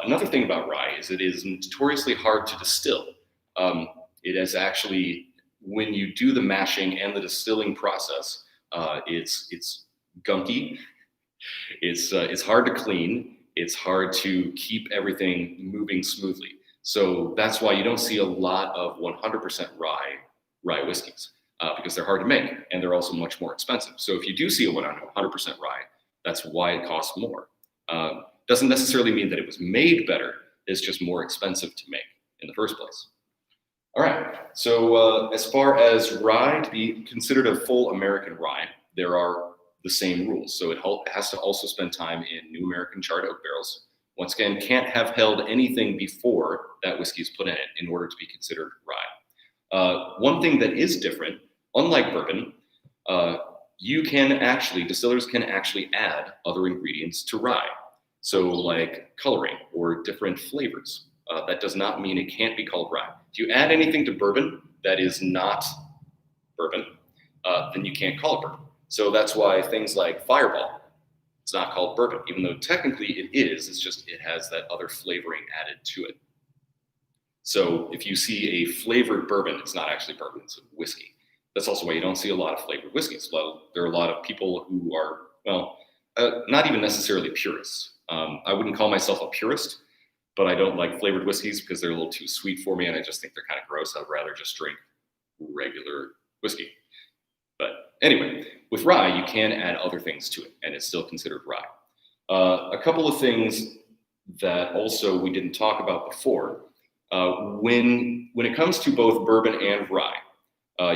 Another thing about rye is it is notoriously hard to distill. It is actually, when you do the mashing and the distilling process, it's gunky. It's hard to clean. It's hard to keep everything moving smoothly. So that's why you don't see a lot of 100% rye whiskeys, because they're hard to make, and they're also much more expensive. So if you do see a 100% rye, that's why it costs more. Doesn't necessarily mean that it was made better. It's just more expensive to make in the first place. All right, so as far as rye to be considered a full American rye, there are the same rules. So it has to also spend time in New American charred oak barrels. Once again, can't have held anything before that whiskey is put in it in order to be considered rye. One thing that is different, unlike bourbon, distillers can actually add other ingredients to rye. So like coloring or different flavors. That does not mean it can't be called rye. If you add anything to bourbon that is not bourbon, then you can't call it bourbon. So that's why things like Fireball, it's not called bourbon, even though technically it is. It's just it has that other flavoring added to it. So if you see a flavored bourbon, it's not actually bourbon, it's a whiskey. That's also why you don't see a lot of flavored whiskeys. There are a lot of people who are, not even necessarily purists. I wouldn't call myself a purist, but I don't like flavored whiskeys because they're a little too sweet for me, and I just think they're kind of gross. I'd rather just drink regular whiskey. But anyway, with rye, you can add other things to it, and it's still considered rye. A couple of things that also we didn't talk about before. When it comes to both bourbon and rye,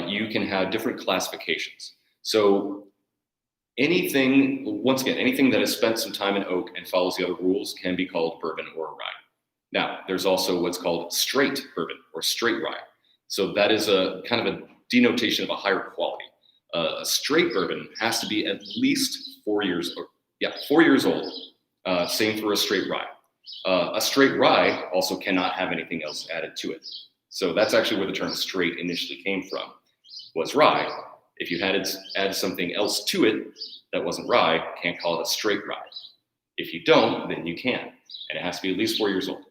you can have different classifications. So anything, once again, anything that has spent some time in oak and follows the other rules can be called bourbon or rye. Now, there's also what's called straight bourbon or straight rye. So that is a kind of a denotation of a higher quality. A straight bourbon has to be at least 4 years, 4 years old. Same for a straight rye. A straight rye also cannot have anything else added to it. So that's actually where the term straight initially came from, was rye. If you had to add something else to it that wasn't rye, can't call it a straight rye. If you don't, then you can. And it has to be at least 4 years old.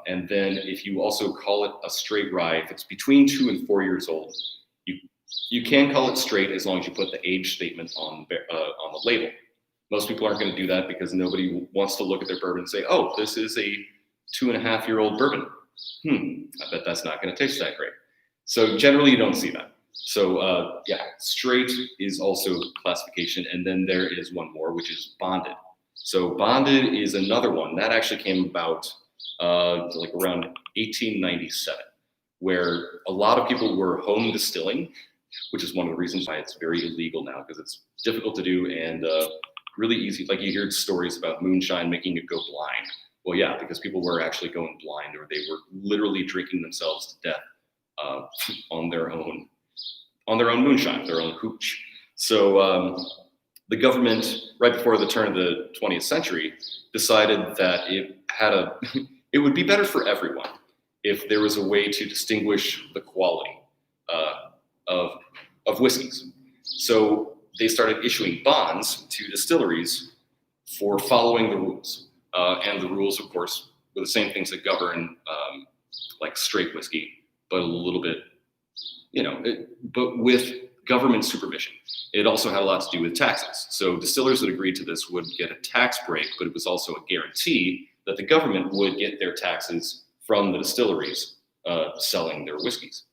And then if you also call it a straight rye, if it's between 2 and 4 years old, you can call it straight as long as you put the age statement on the label. Most people aren't going to do that because nobody wants to look at their bourbon and say, oh, this is a 2.5-year-old bourbon. I bet that's not going to taste that great. So generally you don't see that. So straight is also classification. And then there is one more, which is bonded. So bonded is another one that actually came about like around 1897, where a lot of people were home distilling, which is one of the reasons why it's very illegal now, because it's difficult to do and really easy. Like you hear stories about moonshine making it go blind. Well, yeah, because people were actually going blind, or they were literally drinking themselves to death on their own moonshine, their own hooch. So the government, right before the turn of the 20th century, decided that it would be better for everyone if there was a way to distinguish the quality of whiskeys. So they started issuing bonds to distilleries for following the rules. And the rules, of course, were the same things that govern like straight whiskey, but a little bit, but with government supervision. It also had a lot to do with taxes. So distillers that agreed to this would get a tax break, but it was also a guarantee that the government would get their taxes from the distilleries selling their whiskeys.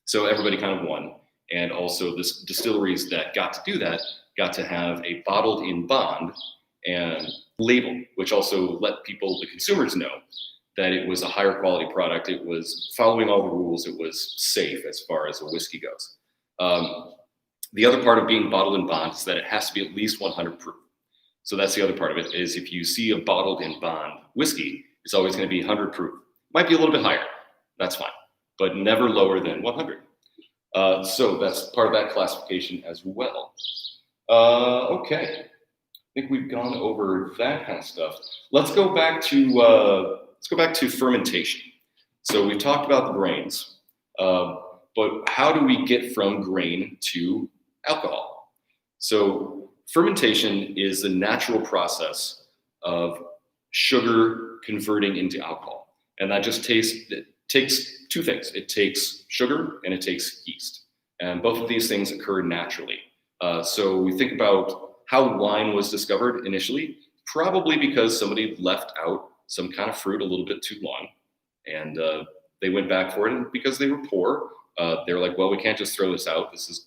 So everybody kind of won. And also the distilleries that got to do that got to have a bottled in bond and label, which also let people, the consumers, know that it was a higher quality product. It was following all the rules. It was safe as far as a whiskey goes. The other part of being bottled in bond is that it has to be at least 100 proof. So that's the other part of it, is if you see a bottled in bond whiskey, it's always going to be 100 proof. Might be a little bit higher. That's fine, but never lower than 100. So that's part of that classification as well. Okay, I think we've gone over that kind of stuff. Let's go back to fermentation. So we've talked about the grains, but how do we get from grain to alcohol? So fermentation is the natural process of sugar converting into alcohol, and that just takes two things. It takes sugar and it takes yeast. And both of these things occur naturally. So we think about how wine was discovered initially, probably because somebody left out some kind of fruit a little bit too long. And they went back for it, and because they were poor, they were like, well, we can't just throw this out. This is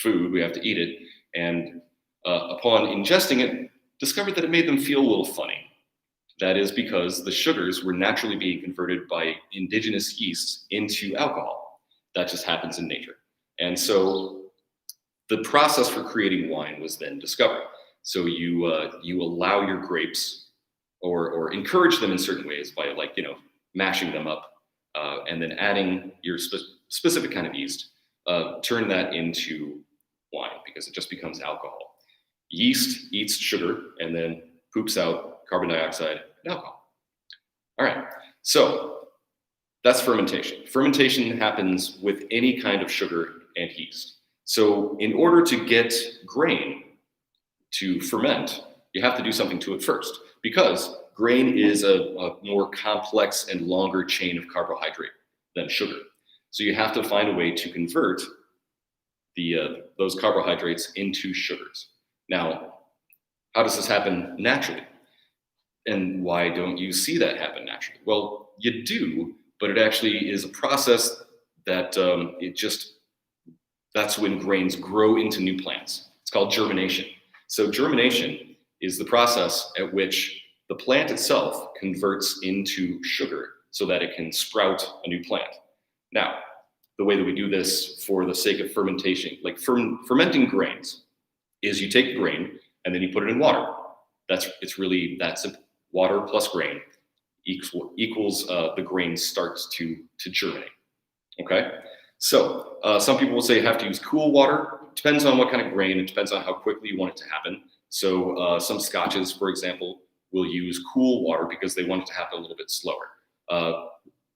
food, we have to eat it. And upon ingesting it, discovered that it made them feel a little funny. That is because the sugars were naturally being converted by indigenous yeasts into alcohol. That just happens in nature. And so the process for creating wine was then discovered. So you allow your grapes or encourage them in certain ways by mashing them up and then adding your specific kind of yeast, turn that into wine because it just becomes alcohol. Yeast eats sugar and then poops out carbon dioxide and alcohol. All right, so that's fermentation. Fermentation happens with any kind of sugar and yeast. So in order to get grain to ferment, you have to do something to it first, because grain is a more complex and longer chain of carbohydrate than sugar. So you have to find a way to convert those carbohydrates into sugars. Now, how does this happen naturally? And why don't you see that happen naturally? Well, you do, but it actually is a process that that's when grains grow into new plants. It's called germination. So germination is the process at which the plant itself converts into sugar so that it can sprout a new plant. Now, the way that we do this for the sake of fermentation, like fermenting grains, is you take the grain and then you put it in water. It's really that simple. Water plus grain equals the grain starts to germinate. Okay, so some people will say you have to use cool water. Depends on what kind of grain. It depends on how quickly you want it to happen. So some scotches, for example, will use cool water because they want it to happen a little bit slower.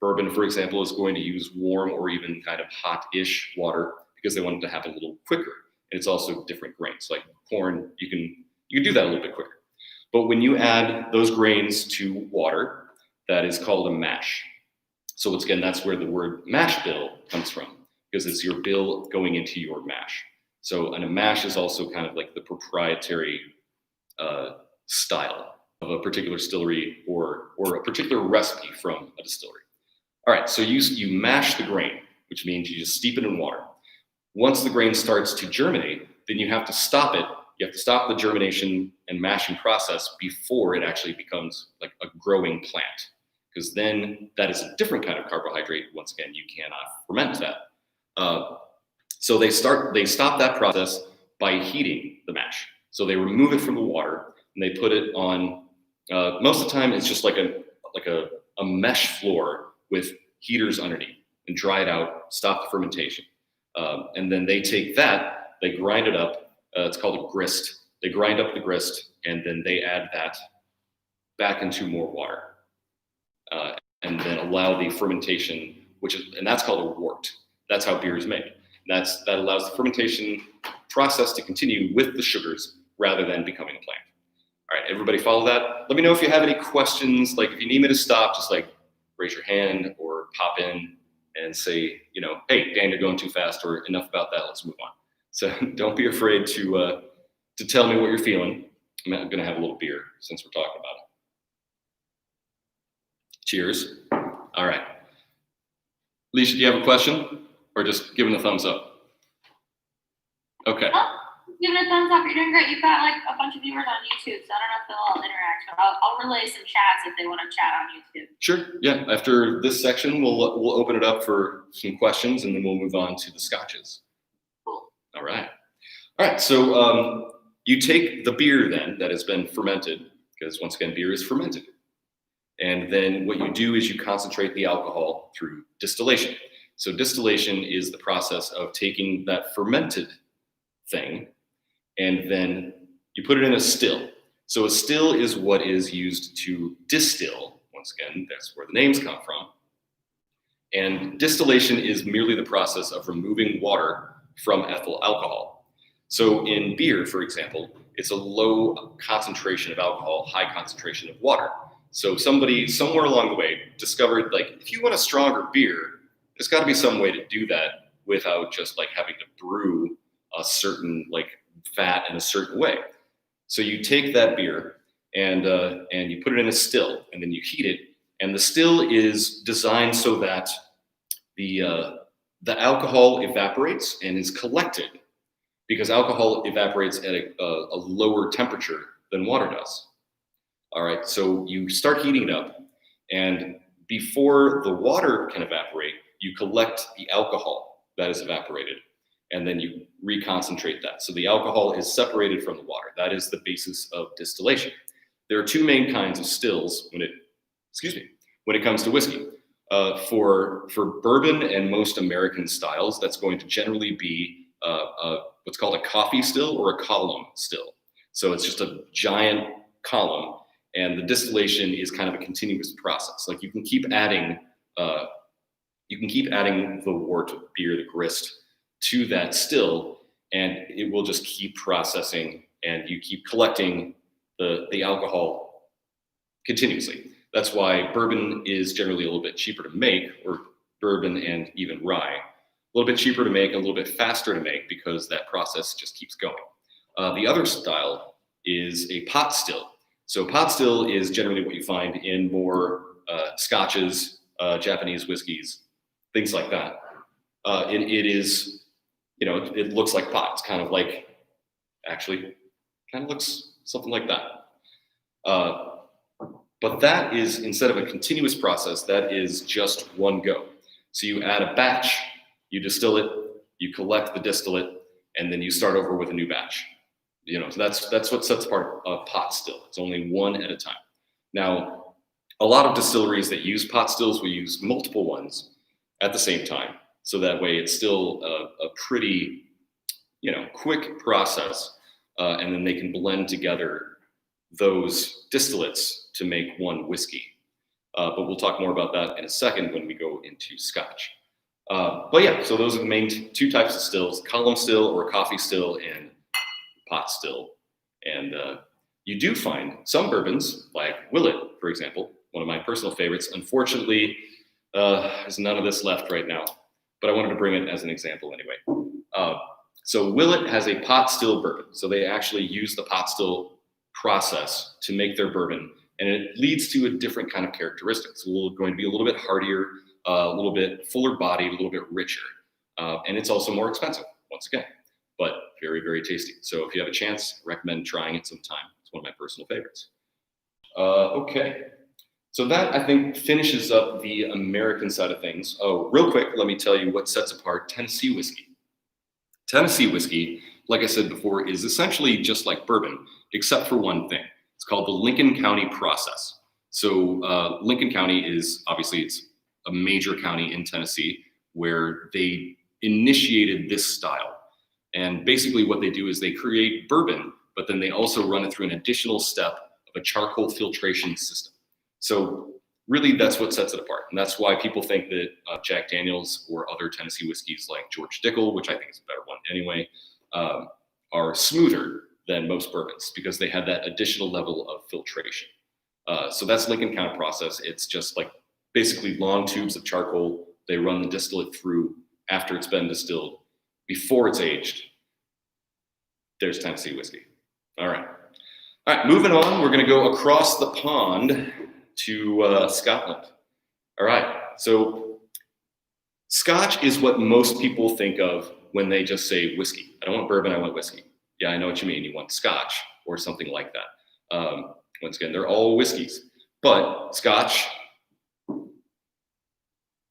Bourbon, for example, is going to use warm or even kind of hot-ish water because they want it to happen a little quicker. And it's also different grains. Like corn, you can do that a little bit quicker. But when you add those grains to water, that is called a mash. So once again, that's where the word mash bill comes from, because it's your bill going into your mash. So and a mash is also kind of like the proprietary style of a particular distillery or a particular recipe from a distillery. All right, so you mash the grain, which means you just steep it in water. Once the grain starts to germinate, then you have to stop it. You have to stop the germination and mashing process before it actually becomes like a growing plant, because then that is a different kind of carbohydrate. Once again, you cannot ferment that. So they stop that process by heating the mash. So they remove it from the water and they put it on. Most of the time, it's just like a mesh floor with heaters underneath and dry it out, stop the fermentation. And then they take that, they grind it up. It's called a grist. They grind up the grist and then they add that back into more water. And then allow the fermentation, and that's called a wort. That's how beer is made. That allows the fermentation process to continue with the sugars rather than becoming a plant. All right, everybody follow that? Let me know if you have any questions. Like if you need me to stop, just like raise your hand or pop in and say, hey, Dan, you're going too fast, or enough about that, let's move on. So don't be afraid to tell me what you're feeling. I'm going to have a little beer since we're talking about it. Cheers. All right. Alicia, do you have a question or just giving a thumbs up? Okay. Oh, give it a thumbs up. You're doing great. You've got like a bunch of viewers on YouTube, so I don't know if they'll all interact, but I'll relay some chats if they want to chat on YouTube. Sure. Yeah. After this section, we'll open it up for some questions and then we'll move on to the scotches. Cool. All right. All right. So you take the beer then that has been fermented, because once again, beer is fermented. And then what you do is you concentrate the alcohol through distillation. So distillation is the process of taking that fermented thing and then you put it in a still. So a still is what is used to distill. Once again, that's where the names come from. And distillation is merely the process of removing water from ethyl alcohol. So in beer, for example, it's a low concentration of alcohol, high concentration of water. So somebody somewhere along the way discovered, like, if you want a stronger beer, there's got to be some way to do that without just like having to brew a certain like fat in a certain way. So you take that beer and you put it in a still, and then you heat it. And the still is designed so that the alcohol evaporates and is collected, because alcohol evaporates at a lower temperature than water does. All right, so you start heating it up, and before the water can evaporate, you collect the alcohol that is evaporated, and then you reconcentrate that. So the alcohol is separated from the water. That is the basis of distillation. There are two main kinds of stills when it comes to whiskey. For bourbon and most American styles, that's going to generally be what's called a coffee still or a column still. So it's just a giant column. And the distillation is kind of a continuous process. Like you can keep adding the wort beer, the grist, to that still, and it will just keep processing, and you keep collecting the alcohol continuously. That's why bourbon is generally a little bit cheaper to make, or bourbon and even rye, a little bit cheaper to make, a little bit faster to make, because that process just keeps going. The other style is a pot still. So pot still is generally what you find in more scotches, Japanese whiskeys, things like that. It is, it looks like pot. It's kind of like, actually, kind of looks something like that. But that is, instead of a continuous process, that is just one go. So you add a batch You distill it, you collect the distillate, and then you start over with a new batch. So that's what sets apart a pot still. It's only one at a time. Now, a lot of distilleries that use pot stills will use multiple ones at the same time. So that way it's still a pretty, quick process. And then they can blend together those distillates to make one whiskey. But we'll talk more about that in a second when we go into Scotch. But yeah, so those are the main two types of stills: column still or coffee still, and pot still. And you do find some bourbons, like Willet, for example, one of my personal favorites. Unfortunately, there's none of this left right now, but I wanted to bring it as an example anyway. So Willet has a pot still bourbon. So they actually use the pot still process to make their bourbon, and it leads to a different kind of characteristics. It's going to be a little bit heartier, a little bit fuller bodied, a little bit richer. And it's also more expensive, once again, but very, very tasty. So if you have a chance, recommend trying it sometime. It's one of my personal favorites. Okay. So that, I think, finishes up the American side of things. Oh, real quick, let me tell you what sets apart Tennessee whiskey. Tennessee whiskey, like I said before, is essentially just like bourbon, except for one thing. It's called the Lincoln County process. So Lincoln County is, obviously, it's a major county in Tennessee where they initiated this style. And basically what they do is they create bourbon, but then they also run it through an additional step of a charcoal filtration system. So really that's what sets it apart. And that's why people think that Jack Daniels or other Tennessee whiskeys like George Dickel, which I think is a better one anyway, are smoother than most bourbons because they have that additional level of filtration. So that's Lincoln County process. It's just like basically long tubes of charcoal. They run the distillate through after it's been distilled, before it's aged. There's Tennessee whiskey. All right, moving on. We're going to go across the pond to Scotland. All right, so Scotch is what most people think of when they just say whiskey. I don't want bourbon, I want whiskey. Yeah, I know what you mean. You want Scotch or something like that. Once again, they're all whiskeys. But Scotch,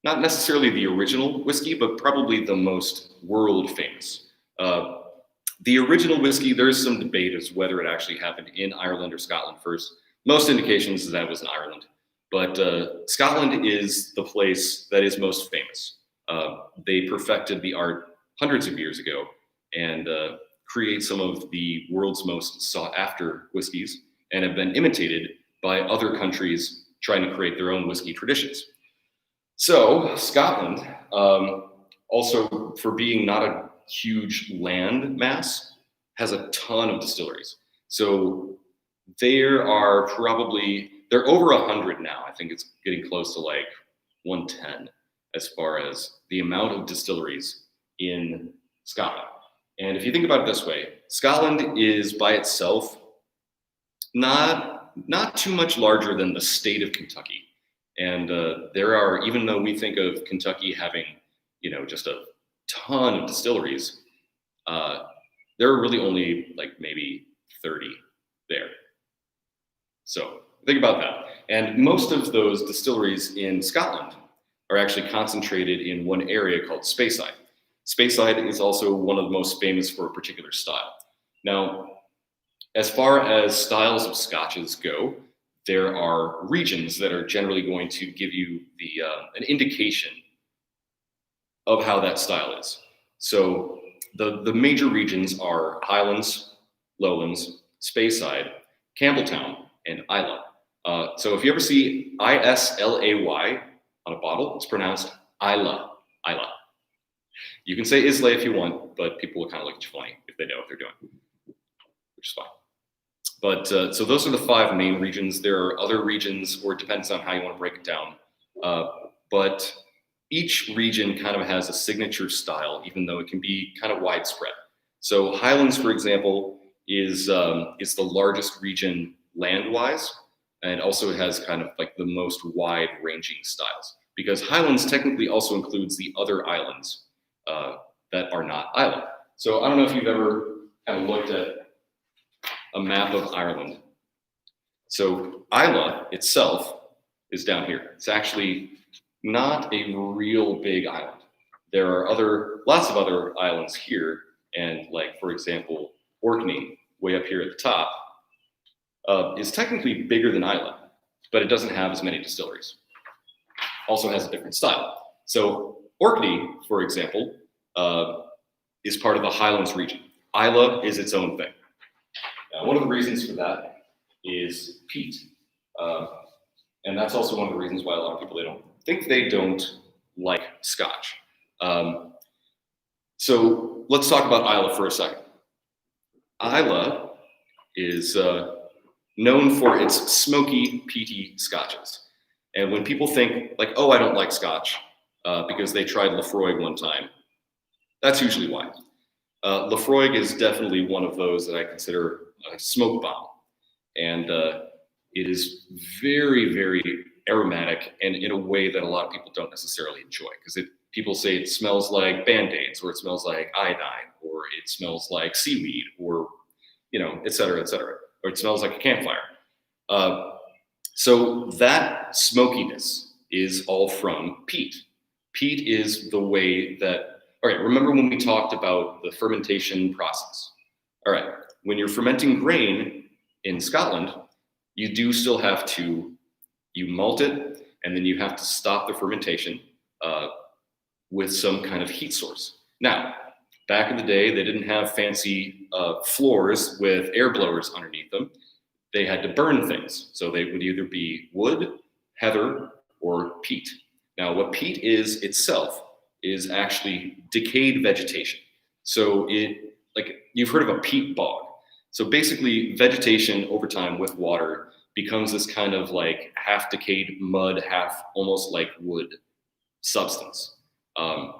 not necessarily the original whiskey, but probably the most world famous. The original whiskey, there's some debate as whether it actually happened in Ireland or Scotland first. Most indications is that it was in Ireland. But Scotland is the place that is most famous. They perfected the art hundreds of years ago and create some of the world's most sought after whiskeys and have been imitated by other countries trying to create their own whiskey traditions. So Scotland, also for being not a huge land mass, has a ton of distilleries. So there are they're over 100 now. I think it's getting close to like 110 as far as the amount of distilleries in Scotland. And if you think about it this way, Scotland is by itself not too much larger than the state of Kentucky. And there are, even though we think of Kentucky having, just a ton of distilleries, there are really only like maybe 30 there. So think about that. And most of those distilleries in Scotland are actually concentrated in one area called Speyside. Speyside is also one of the most famous for a particular style. Now, as far as styles of scotches go, there are regions that are generally going to give you an indication of how that style is. So the major regions are Highlands, Lowlands, Speyside, Campbelltown, and Islay. So if you ever see Islay on a bottle, it's pronounced Islay. You can say Islay if you want, but people will kind of look at you funny if they know what they're doing, which is fine. But so those are the 5 main regions. There are other regions, or it depends on how you want to break it down. But each region kind of has a signature style, even though it can be kind of widespread. So Highlands, for example, is the largest region land-wise, and also it has kind of like the most wide-ranging styles. Because Highlands technically also includes the other islands that are not Ireland. So I don't know if you've ever kind of looked at a map of Ireland. So Islay itself is down here. It's actually not a real big island. there are lots of other islands here, and like, for example, Orkney, way up here at the top, is technically bigger than Islay, but it doesn't have as many distilleries. Also has a different style. So Orkney, for example, is part of the Highlands region. Islay is its own thing. Now, one of the reasons for that is peat. And that's also one of the reasons why a lot of people, they don't like Scotch. So let's talk about Islay for a second. Islay is known for its smoky, peaty scotches. And when people think like, oh, I don't like Scotch because they tried Lafroig one time, that's usually why. Lafroig is definitely one of those that I consider a smoke bomb. And it is very, very aromatic and in a way that a lot of people don't necessarily enjoy, because people say it smells like Band-Aids, or it smells like iodine, or it smells like seaweed, or, et cetera, or it smells like a campfire. So that smokiness is all from peat. Peat is the way that, all right, remember when we talked about the fermentation process? All right, when you're fermenting grain in Scotland, you do still have to, you malt it, and then you have to stop the fermentation with some kind of heat source. Now, back in the day, they didn't have fancy floors with air blowers underneath them. They had to burn things. So they would either be wood, heather, or peat. Now, what peat is itself is actually decayed vegetation. So you've heard of a peat bog. So basically, vegetation over time with water becomes this kind of like half decayed mud, half almost like wood substance. And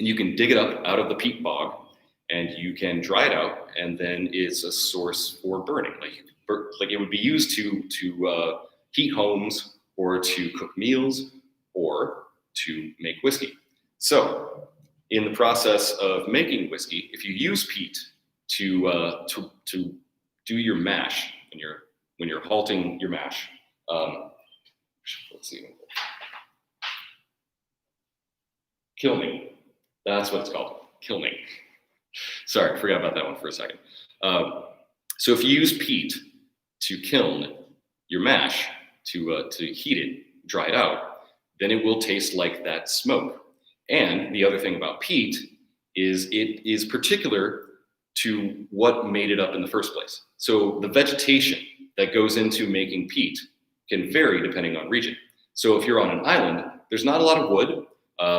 you can dig it up out of the peat bog, and you can dry it out, and then it's a source for burning. Like it would be used to heat homes, or to cook meals, or to make whiskey. So in the process of making whiskey, if you use peat to do your mash, when you're halting your mash, let's see, kilning. That's what it's called, kilning. Sorry, forgot about that one for a second. So if you use peat to kiln your mash, to heat it, dry it out, then it will taste like that smoke. And the other thing about peat is it is particular to what made it up in the first place. So the vegetation that goes into making peat can vary depending on region. So if you're on an island, there's not a lot of wood.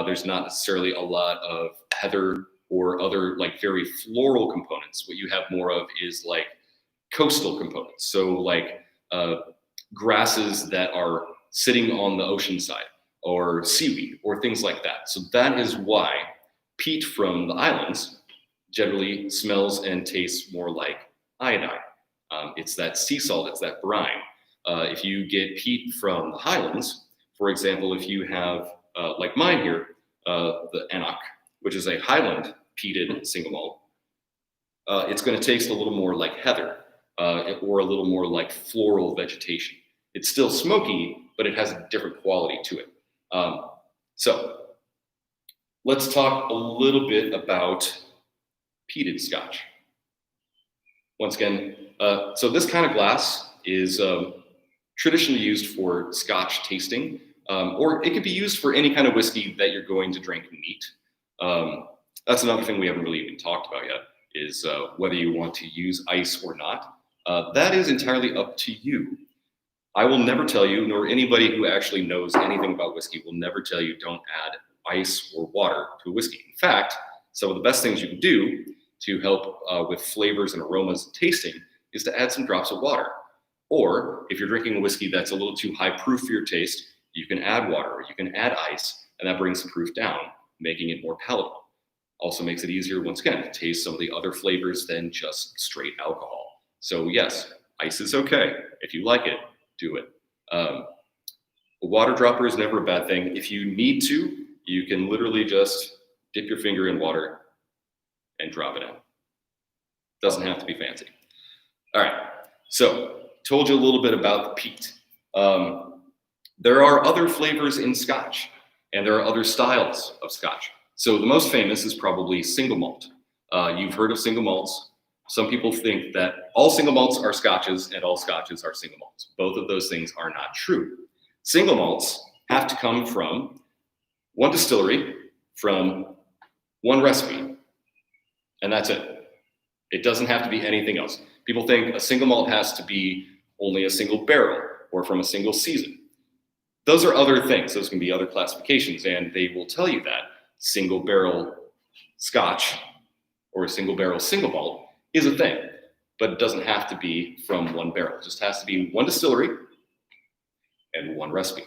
There's not necessarily a lot of heather or other like very floral components. What you have more of is like coastal components. So like grasses that are sitting on the ocean side, or seaweed, or things like that. So that is why peat from the islands generally smells and tastes more like iodine. It's that sea salt, it's that brine. If you get peat from the highlands, for example, if you have, like mine here, the Enoch, which is a highland peated single malt, it's going to taste a little more like heather, or a little more like floral vegetation. It's still smoky, but it has a different quality to it. So let's talk a little bit about peated Scotch. Once again, so this kind of glass is traditionally used for Scotch tasting, or it could be used for any kind of whiskey that you're going to drink neat. That's another thing we haven't really even talked about yet, is whether you want to use ice or not. That is entirely up to you. I will never tell you, nor anybody who actually knows anything about whiskey will never tell you don't add ice or water to a whiskey. In fact, some of the best things you can do to help with flavors and aromas and tasting is to add some drops of water. Or if you're drinking a whiskey that's a little too high proof for your taste, you can add water, or you can add ice, and that brings the proof down, making it more palatable. Also makes it easier, once again, to taste some of the other flavors than just straight alcohol. So yes, ice is okay. If you like it, do it. A water dropper is never a bad thing. If you need to, you can literally just dip your finger in water and drop it in. Doesn't have to be fancy. All right, so told you a little bit about the peat. There are other flavors in Scotch, and there are other styles of Scotch. So the most famous is probably single malt. You've heard of single malts. Some people think that all single malts are scotches and all scotches are single malts. Both of those things are not true. Single malts have to come from one distillery, from one recipe, and that's it. It doesn't have to be anything else. People think a single malt has to be only a single barrel or from a single season. Those are other things. Those can be other classifications, and they will tell you that single barrel scotch or a single barrel single malt is a thing, but it doesn't have to be from one barrel. It just has to be one distillery and one recipe.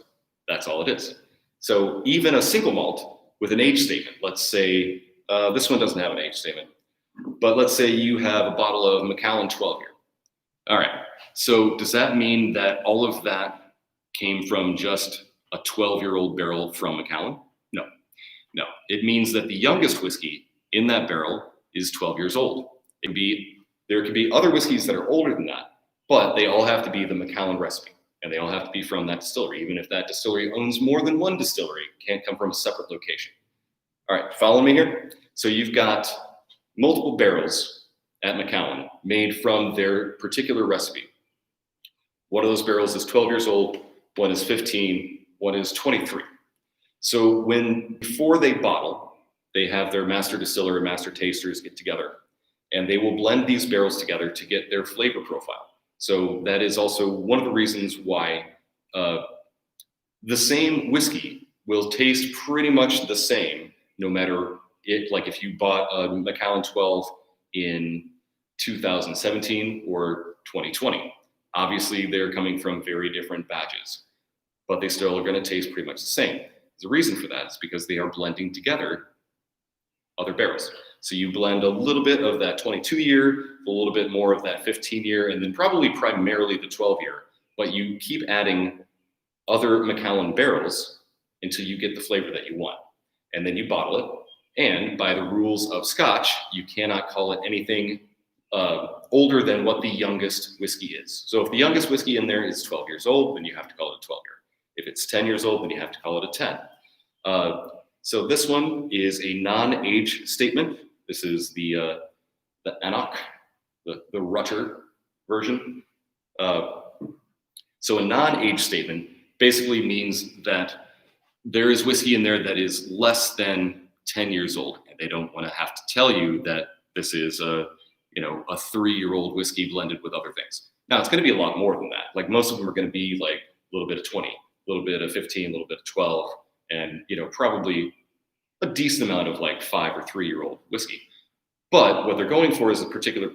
That's all it is. So even a single malt with an age statement, let's say, this one doesn't have an age statement, but let's say you have a bottle of Macallan 12 year. All right, so does that mean that all of that came from just a 12-year-old barrel from Macallan? No. It means that the youngest whiskey in that barrel is 12 years old. There could be other whiskeys that are older than that, but they all have to be the Macallan recipe, and they all have to be from that distillery. Even if that distillery owns more than one distillery, it can't come from a separate location. All right, follow me here. So you've got multiple barrels at Macallan made from their particular recipe. One of those barrels is 12 years old, one is 15, one is 23. So before they bottle, they have their master distiller and master tasters get together, and they will blend these barrels together to get their flavor profile. So that is also one of the reasons why the same whiskey will taste pretty much the same, no matter it. Like if you bought a Macallan 12 in 2017 or 2020, obviously they're coming from very different batches, but they still are going to taste pretty much the same. There's a reason for that. It's because they are blending together other barrels. So you blend a little bit of that 22 year, a little bit more of that 15 year, and then probably primarily the 12 year, but you keep adding other Macallan barrels until you get the flavor that you want. And then you bottle it. And by the rules of Scotch, you cannot call it anything older than what the youngest whiskey is. So if the youngest whiskey in there is 12 years old, then you have to call it a 12 year. If it's 10 years old, then you have to call it a 10. So this one is a non-age statement. This is the Anok, the Rutter version. So a non-age statement basically means that there is whiskey in there that is less than 10 years old. And they don't want to have to tell you that this is a 3-year-old whiskey blended with other things. Now it's going to be a lot more than that. Like most of them are going to be like a little bit of 20, a little bit of 15, a little bit of 12, and probably a decent amount of like 5 or 3-year-old whiskey. But what they're going for is a particular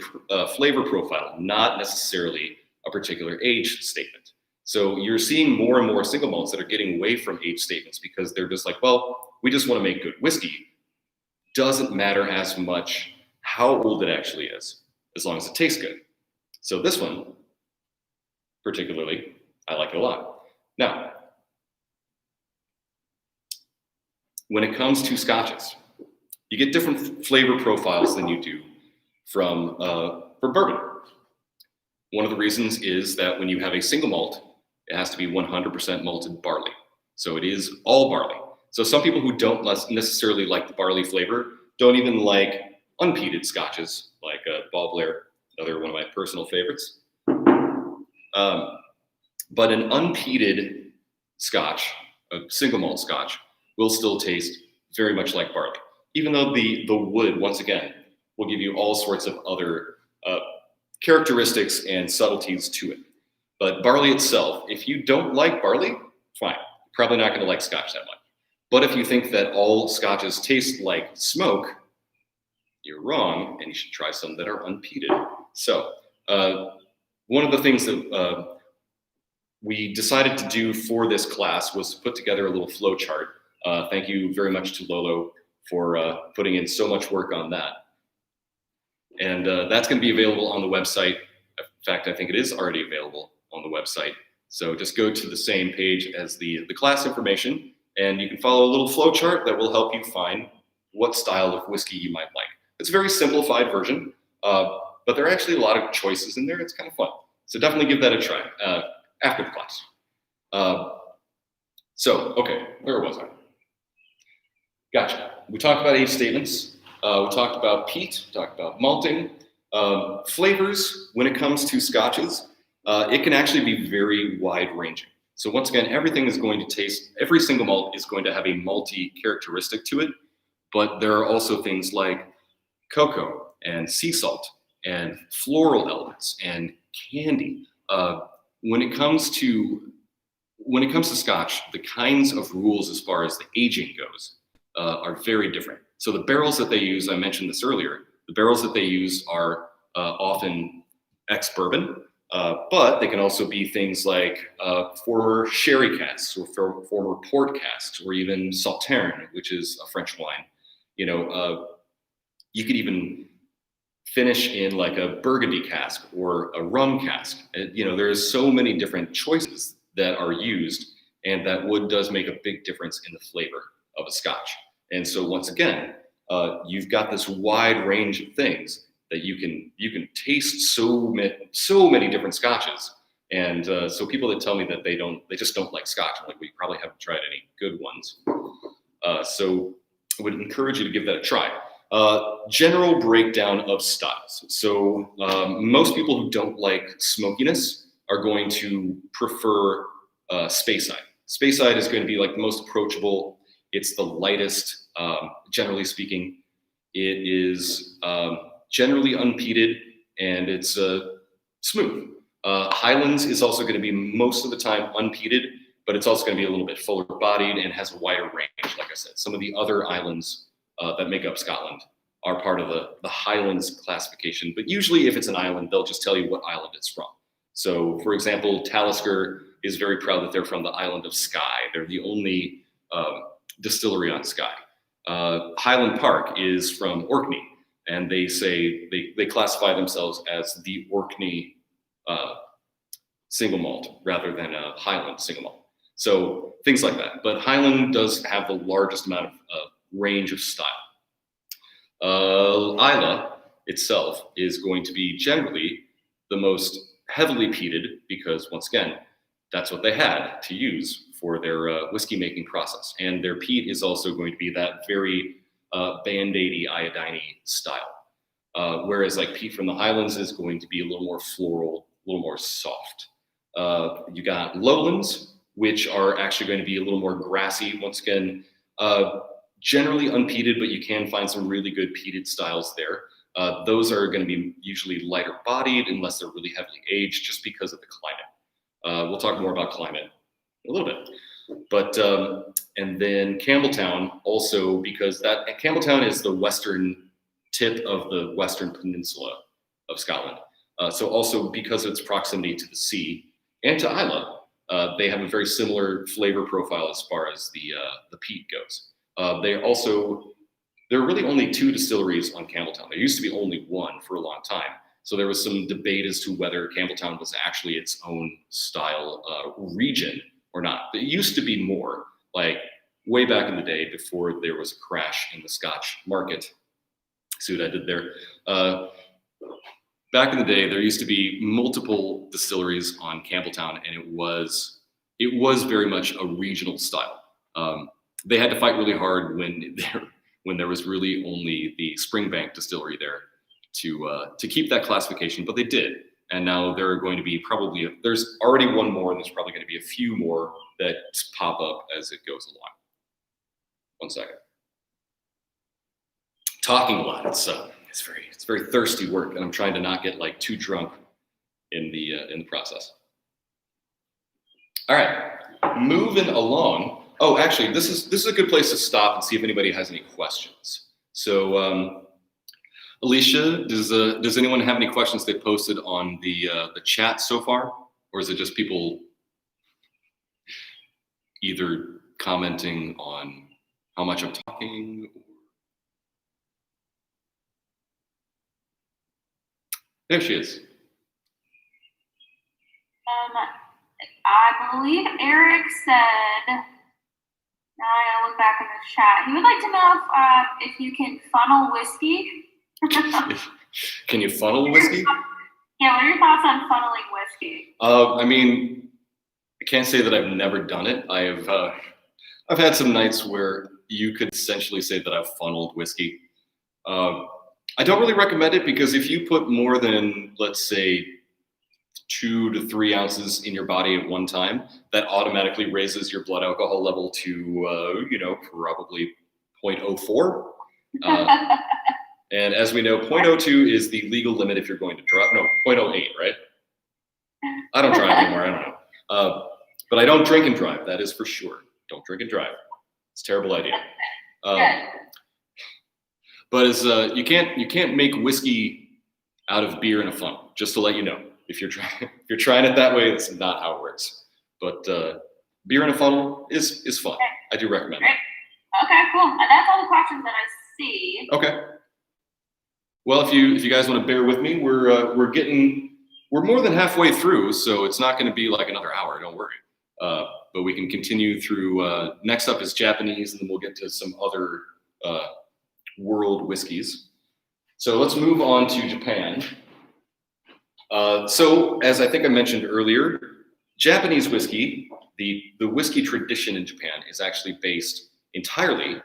flavor profile, not necessarily a particular age statement. So you're seeing more and more single malts that are getting away from age statements because they're just like, well, we just want to make good whiskey. Doesn't matter as much how old it actually is, as long as it tastes good. So this one, particularly, I like it a lot. Now, when it comes to scotches, you get different flavor profiles than you do from for bourbon. One of the reasons is that when you have a single malt, it has to be 100% malted barley. So it is all barley. So some people who don't necessarily like the barley flavor don't even like unpeated scotches, like Bob Blair, another one of my personal favorites. But an unpeated scotch, a single malt scotch, will still taste very much like barley, even though the wood, once again, will give you all sorts of other characteristics and subtleties to it. But barley itself, if you don't like barley, fine. You're probably not going to like scotch that much. But if you think that all scotches taste like smoke, you're wrong, and you should try some that are unpeated. So one of the things that we decided to do for this class was to put together a little flow chart. Thank you very much to Lolo for putting in so much work on that. And that's going to be available on the website. In fact, I think it is already available on the website. So just go to the same page as the class information, and you can follow a little flow chart that will help you find what style of whiskey you might like. It's a very simplified version, but there are actually a lot of choices in there. It's kind of fun. So definitely give that a try after the class. So, okay, where was I? Gotcha. we talked about age statements. We talked about peat. We talked about malting. Flavors, when it comes to scotches, it can actually be very wide ranging. So once again, everything is going to taste, every single malt is going to have a malty characteristic to it, but there are also things like cocoa and sea salt and floral elements and candy. When it comes to Scotch, the kinds of rules as far as the aging goes are very different. So the barrels that they use, I mentioned this earlier, the barrels that they use are often ex-bourbon, but they can also be things like former sherry casks or former port casks, or even Sauterne, which is a French wine. You could even finish in like a Burgundy cask or a rum cask. There's so many different choices that are used, and that wood does make a big difference in the flavor of a Scotch. And so once again, you've got this wide range of things that you can taste so many different Scotches. And so people that tell me that they just don't like Scotch, I'm like, well, you probably haven't tried any good ones. So I would encourage you to give that a try. General breakdown of styles. So most people who don't like smokiness are going to prefer Speyside. Speyside is going to be like the most approachable. It's the lightest, generally speaking. It is generally unpeated, and it's smooth. Highlands is also going to be most of the time unpeated, but it's also going to be a little bit fuller bodied and has a wider range. Like I said, some of the other islands that make up Scotland are part of the Highlands classification. But usually if it's an island, they'll just tell you what island it's from. So for example, Talisker is very proud that they're from the island of Skye. They're the only distillery on Skye. Highland Park is from Orkney, and they say they classify themselves as the Orkney single malt rather than a Highland single malt. So things like that. But Highland does have the largest amount of range of style. Islay itself is going to be generally the most heavily peated, because once again, that's what they had to use for their whiskey making process. And their peat is also going to be that very Band-Aidy, iodine-y style. Whereas like peat from the Highlands is going to be a little more floral, a little more soft. You got lowlands, which are actually going to be a little more grassy. Once again, generally unpeated, but you can find some really good peated styles there. Those are going to be usually lighter bodied unless they're really heavily aged, just because of the climate. We'll talk more about climate in a little bit. But and then Campbelltown also, because Campbelltown is the western tip of the western peninsula of Scotland. So also because of its proximity to the sea and to Islay, they have a very similar flavor profile as far as the peat goes. There are really only 2 distilleries on Campbelltown. There used to be only 1 for a long time. So there was some debate as to whether Campbelltown was actually its own style region or not. It used to be more, like way back in the day before there was a crash in the Scotch market. See what I did there? Back in the day, there used to be multiple distilleries on Campbelltown, and it was very much a regional style. They had to fight really hard when there was really only the Springbank distillery there to keep that classification, but they did. And now there are going to be there's already 1 more, and there's probably going to be a few more that pop up as it goes along. 1 second. Talking a lot. It's very thirsty work, and I'm trying to not get like too drunk in the process. All right, moving along. Oh, actually, this is a good place to stop and see if anybody has any questions. So, Alicia, does anyone have any questions they posted on the chat so far, or is it just people either commenting on how much I'm talking? There she is. I believe Eric said, now I gotta look back in the chat. He would like to know if you can funnel whiskey. Can you funnel whiskey? Yeah, what are your thoughts on funneling whiskey? I mean, I can't say that I've never done it. I've had some nights where, you could essentially say that I've funneled whiskey. I don't really recommend it because if you put more than, let's say, 2 to 3 ounces in your body at one time, that automatically raises your blood alcohol level to, probably 0.04. And as we know, 0.02 is the legal limit if you're going to drive. No, 0.08, right? I don't drive anymore. I don't know. But I don't drink and drive. That is for sure. Don't drink and drive. It's a terrible idea. But as you can't make whiskey out of beer in a funnel. Just to let you know, if you're trying it that way, that's not how it works. But beer in a funnel is fun. I do recommend it. Okay, cool. And that's all the questions that I see. Okay. Well, if you guys want to bear with me, we're more than halfway through, so it's not going to be like another hour. Don't worry. But we can continue through. Next up is Japanese, and then we'll get to some other world whiskeys. So let's move on to Japan. So as I think I mentioned earlier, Japanese whiskey, the whiskey tradition in Japan is actually based entirely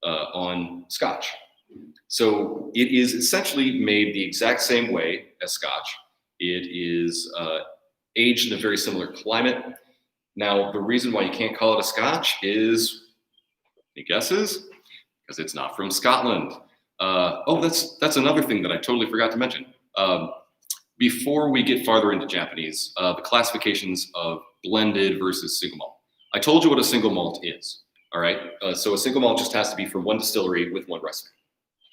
on Scotch. So it is essentially made the exact same way as Scotch. It is aged in a very similar climate. Now, the reason why you can't call it a Scotch is, any guesses? Because it's not from Scotland. That's another thing that I totally forgot to mention. Before we get farther into Japanese, the classifications of blended versus single malt. I told you what a single malt is, all right? So a single malt just has to be from one distillery with one recipe.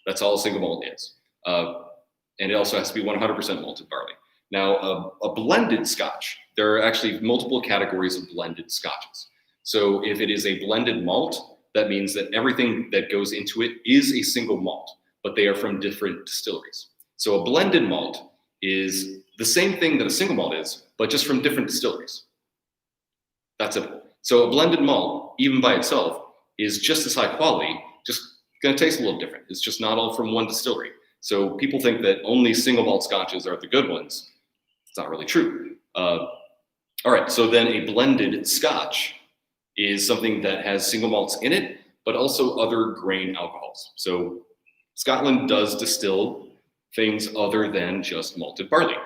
That's all a single malt is. And it also has to be 100% malted barley. Now, a blended Scotch, there are actually multiple categories of blended Scotches. So if it is a blended malt, that means that everything that goes into it is a single malt, but they are from different distilleries. So a blended malt is the same thing that a single malt is, but just from different distilleries. That's it. So a blended malt, even by itself, is just as high quality, just going to taste a little different. It's just not all from one distillery. So people think that only single malt Scotches are the good ones. It's not really true. All right, so then a blended Scotch is something that has single malts in it, but also other grain alcohols. So Scotland does distill things other than just malted barley.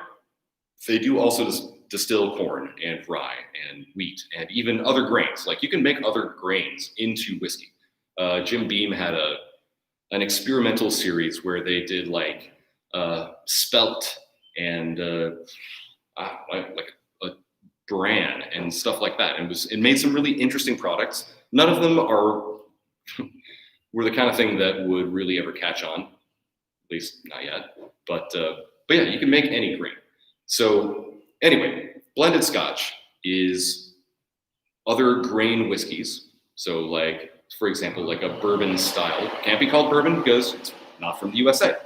They do also distill corn and rye and wheat and even other grains. Like you can make other grains into whiskey. Jim Beam had an experimental series where they did like spelt and like a bran and stuff like that. And it made some really interesting products. None of them were the kind of thing that would really ever catch on, at least not yet. But yeah, you can make any grain. So anyway, blended Scotch is other grain whiskeys. So like, for example, like a bourbon style. Can't be called bourbon because it's not from the USA.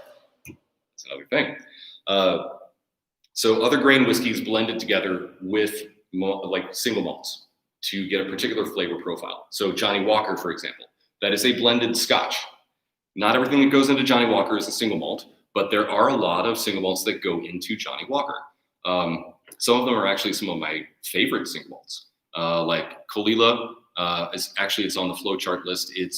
It's another thing. So other grain whiskeys blended together with like single malts to get a particular flavor profile. So Johnny Walker, for example, that is a blended Scotch. Not everything that goes into Johnny Walker is a single malt, but there are a lot of single malts that go into Johnny Walker. Some of them are actually some of my favorite single malts. Like Kalila it's on the flowchart list. It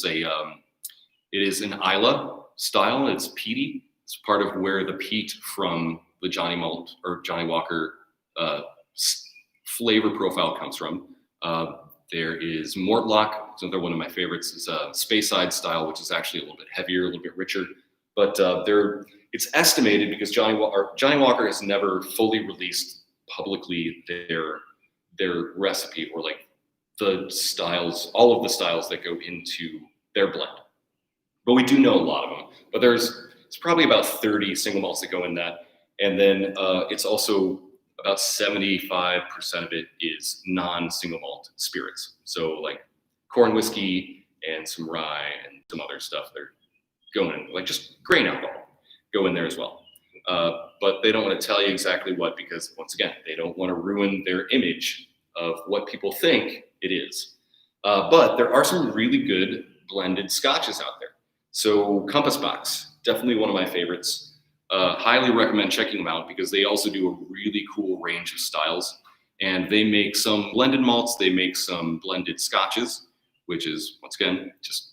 is an Isla style. It's peaty. It's part of where the peat from the Johnny malt or Johnny Walker flavor profile comes from. There is Mortlock. It's another one of my favorites. It's a Speyside style, which is actually a little bit heavier, a little bit richer. But it's estimated because Johnny Walker has never fully released publicly their recipe or like the styles, all of the styles that go into their blend. But we do know a lot of them. But it's probably about 30 single malts that go in that. And then it's also about 75% of it is non-single malt spirits. So like corn whiskey and some rye and some other stuff. They're going in, like just grain alcohol go in there as well. But they don't want to tell you exactly what, because once again, they don't want to ruin their image of what people think it is. But there are some really good blended Scotches out there. So Compass Box, definitely one of my favorites. Highly recommend checking them out because they also do a really cool range of styles. And they make some blended malts, they make some blended Scotches, which is, once again, just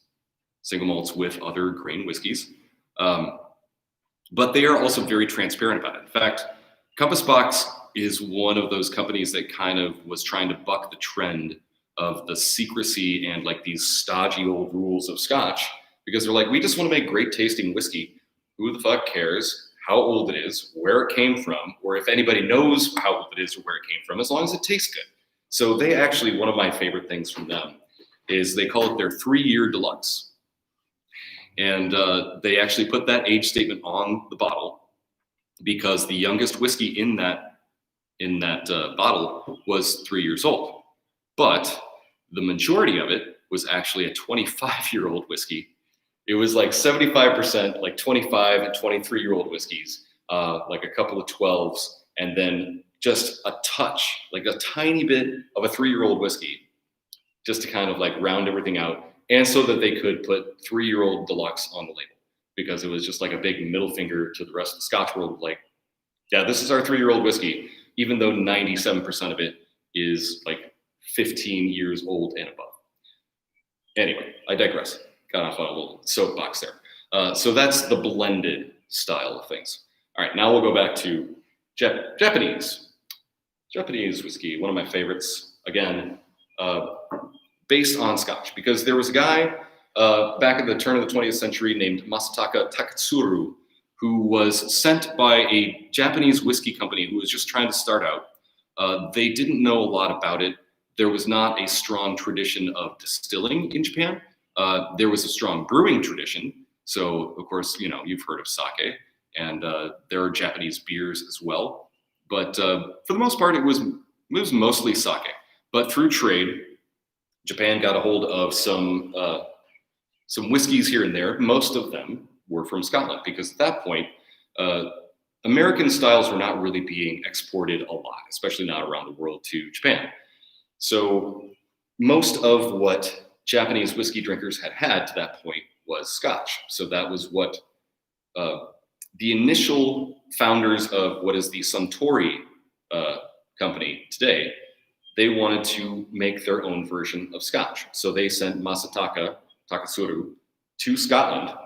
single malts with other grain whiskeys. But they are also very transparent about it. In fact, Compass Box is one of those companies that kind of was trying to buck the trend of the secrecy and like these stodgy old rules of Scotch, because they're like, we just want to make great tasting whiskey. Who the fuck cares how old it is, where it came from, or if anybody knows how old it is or where it came from, as long as it tastes good. So they actually, one of my favorite things from them is they call it their 3-year deluxe. And they actually put that age statement on the bottle because the youngest whiskey in that bottle was 3 years old. But the majority of it was actually a 25-year-old whiskey. It was like 75% like 25 and 23-year-old whiskeys, like a couple of 12s, and then just a touch, like a tiny bit of a 3-year-old whiskey, just to kind of like round everything out. And so that they could put 3-year-old deluxe on the label, because it was just like a big middle finger to the rest of the Scotch world. Like, yeah, this is our 3-year-old whiskey, even though 97% of it is like 15 years old and above. Anyway, I digress. Got off on a little soapbox there. So that's the blended style of things. All right, now we'll go back to Japanese whiskey, one of my favorites. Again, based on Scotch, because there was a guy back at the turn of the 20th century named Masataka Taketsuru, who was sent by a Japanese whiskey company who was just trying to start out. They didn't know a lot about it. There was not a strong tradition of distilling in Japan. There was a strong brewing tradition. So, of course, you know, you've heard of sake, and there are Japanese beers as well. But for the most part, it was mostly sake. But through trade, Japan got a hold of some whiskeys here and there. Most of them were from Scotland, because at that point, American styles were not really being exported a lot, especially not around the world to Japan. So most of what Japanese whiskey drinkers had to that point was Scotch. So that was what the initial founders of what is the Suntory company today, they wanted to make their own version of Scotch. So they sent Masataka Taketsuru to Scotland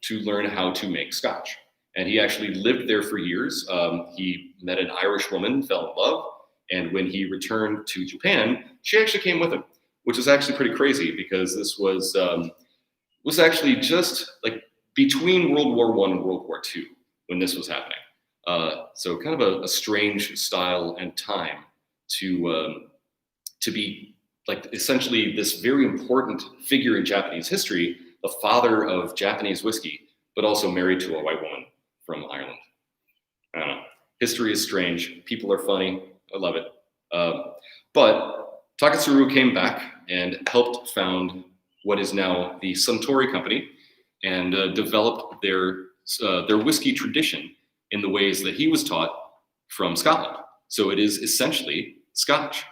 to learn how to make Scotch. And he actually lived there for years. He met an Irish woman, fell in love, and when he returned to Japan, she actually came with him, which is actually pretty crazy, because this was actually just like between World War I and World War II when this was happening. So kind of a strange style and time to be like essentially this very important figure in Japanese history, the father of Japanese whiskey, but also married to a white woman from Ireland. I don't know. History is strange. People are funny. I love it. But Taketsuru came back and helped found what is now the Suntory Company, and developed their whiskey tradition in the ways that he was taught from Scotland. So it is essentially Scotch,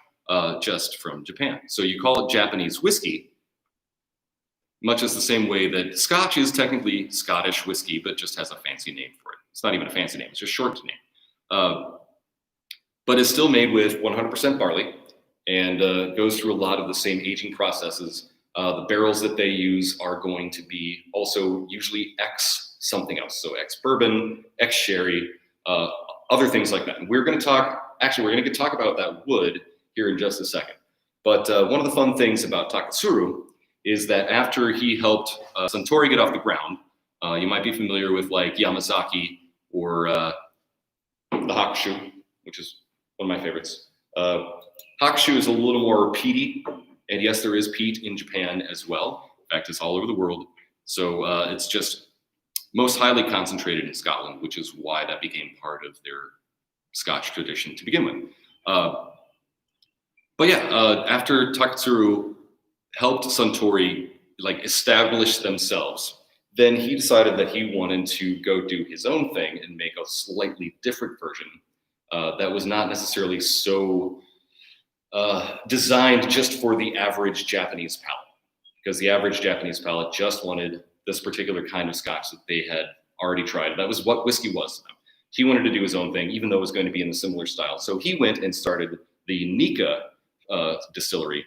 just from Japan. So you call it Japanese whiskey, much as the same way that Scotch is technically Scottish whiskey, but just has a fancy name for it. It's not even a fancy name, it's just short name. But it's still made with 100% barley, and goes through a lot of the same aging processes. The barrels that they use are going to be also usually X something else. So X bourbon, X sherry, other things like that. And we're going to talk about that wood here in just a second. But one of the fun things about Taketsuru is that after he helped Suntory get off the ground, you might be familiar with like Yamazaki or the Hakushu, which is one of my favorites. Hakushu is a little more peaty, and yes, there is peat in Japan as well. In fact, it's all over the world. So it's just most highly concentrated in Scotland, which is why that became part of their Scotch tradition to begin with. But yeah, after Taketsuru helped Suntory like establish themselves, then he decided that he wanted to go do his own thing and make a slightly different version that was not necessarily so designed just for the average Japanese palate, because the average Japanese palate just wanted this particular kind of Scotch that they had already tried. That was what whiskey was to them. He wanted to do his own thing, even though it was going to be in a similar style. So he went and started the Nika distillery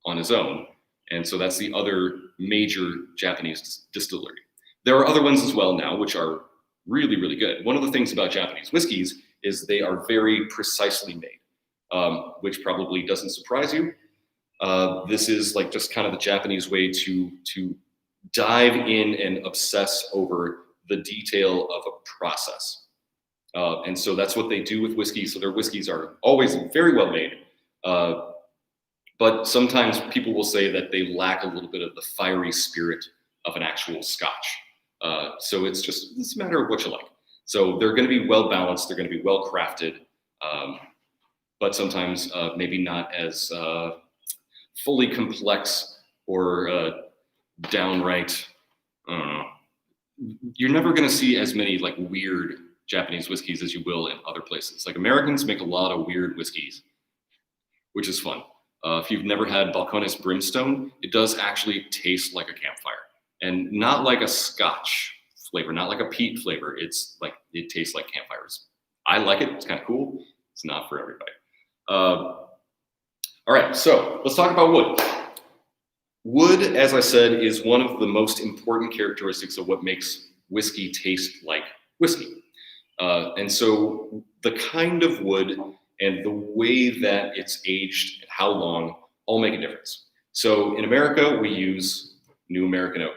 on his own. And so that's the other major Japanese distillery. There are other ones as well now, which are really, really good. One of the things about Japanese whiskeys is they are very precisely made, which probably doesn't surprise you. This is like just kind of the Japanese way to dive in and obsess over the detail of a process. And so that's what they do with whiskey. So their whiskeys are always very well made. But sometimes people will say that they lack a little bit of the fiery spirit of an actual Scotch. So it's a matter of what you like. So they're going to be well balanced. They're going to be well crafted, but sometimes maybe not as fully complex or downright. I don't know. You're never going to see as many like weird Japanese whiskeys as you will in other places. Like Americans make a lot of weird whiskeys, which is fun. If you've never had Balcones Brimstone, it does actually taste like a campfire, and not like a Scotch flavor, not like a peat flavor. It's like, it tastes like campfires. I like it. It's kind of cool. It's not for everybody. All right, so let's talk about wood. Wood, as I said, is one of the most important characteristics of what makes whiskey taste like whiskey. And so the kind of wood and the way that it's aged and how long all make a difference. So in America, we use New American oak.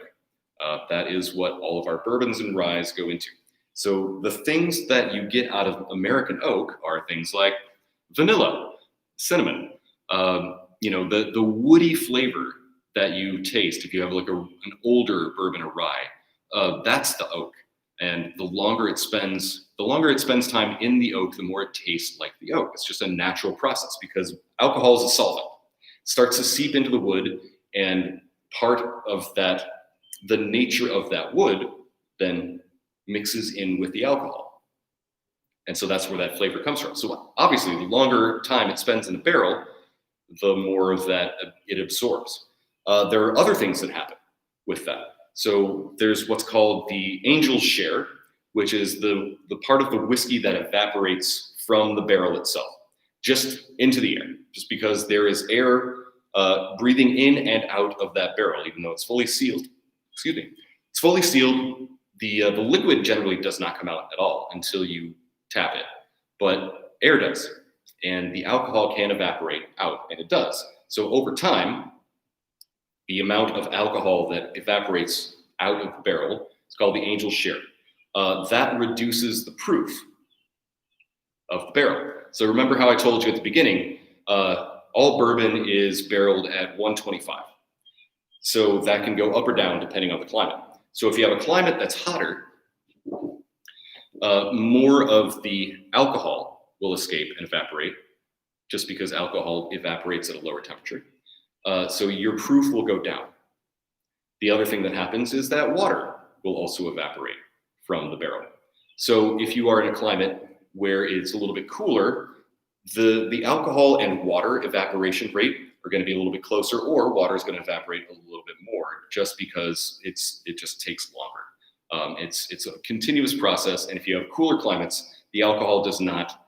That is what all of our bourbons and ryes go into. So the things that you get out of American oak are things like vanilla, cinnamon, the woody flavor that you taste if you have like an older bourbon or rye. That's the oak. And the longer it spends time in the oak, the more it tastes like the oak. It's just a natural process because alcohol is a solvent. It starts to seep into the wood, and part of that, the nature of that wood, then mixes in with the alcohol. And so that's where that flavor comes from. So obviously, the longer time it spends in the barrel, the more of that it absorbs. There are other things that happen with that. So there's what's called the angel's share, which is the part of the whiskey that evaporates from the barrel itself, just into the air, just because there is air breathing in and out of that barrel, even though it's fully sealed. Excuse me. It's fully sealed. The liquid generally does not come out at all until you tap it, but air does, and the alcohol can evaporate out, and it does. So over time, the amount of alcohol that evaporates out of the barrel is called the angel's share. That reduces the proof of the barrel. So remember how I told you at the beginning, all bourbon is barreled at 125. So that can go up or down depending on the climate. So if you have a climate that's hotter, more of the alcohol will escape and evaporate, just because alcohol evaporates at a lower temperature. So your proof will go down. The other thing that happens is that water will also evaporate from the barrel. So if you are in a climate where it's a little bit cooler, the alcohol and water evaporation rate are going to be a little bit closer, or water is going to evaporate a little bit more, just because it just takes longer. It's a continuous process, and if you have cooler climates, the alcohol does not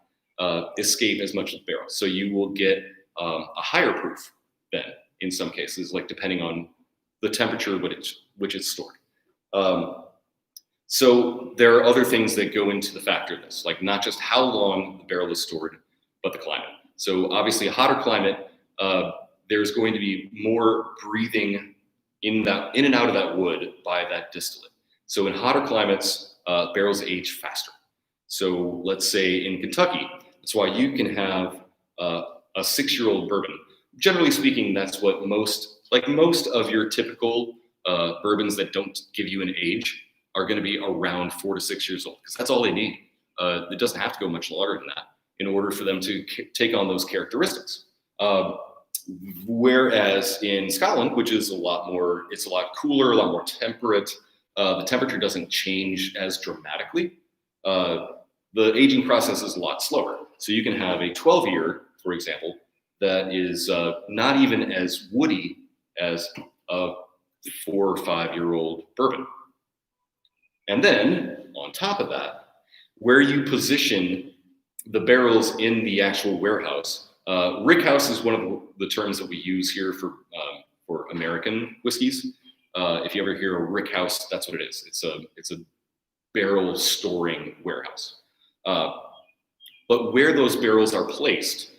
escape as much of the barrel. So you will get a higher proof then, in some cases, like depending on the temperature which it's stored. So there are other things that go into the factor of this, like not just how long the barrel is stored, but the climate. So obviously a hotter climate, there's going to be more breathing in and out of that wood by that distillate. So in hotter climates, barrels age faster. So let's say in Kentucky, that's why you can have a 6-year-old bourbon. Generally speaking, that's what most of your typical bourbons that don't give you an age are going to be around 4 to 6 years old, because that's all they need. It doesn't have to go much longer than that in order for them to take on those characteristics. Whereas in Scotland, which is it's a lot cooler, a lot more temperate, the temperature doesn't change as dramatically. The aging process is a lot slower. So you can have a 12-year, for example, that is not even as woody as a 4 or 5-year-old bourbon. And then on top of that, where you position the barrels in the actual warehouse, rickhouse is one of the terms that we use here for American whiskeys. If you ever hear a rick house, that's what it is. It's a barrel storing warehouse. But where those barrels are placed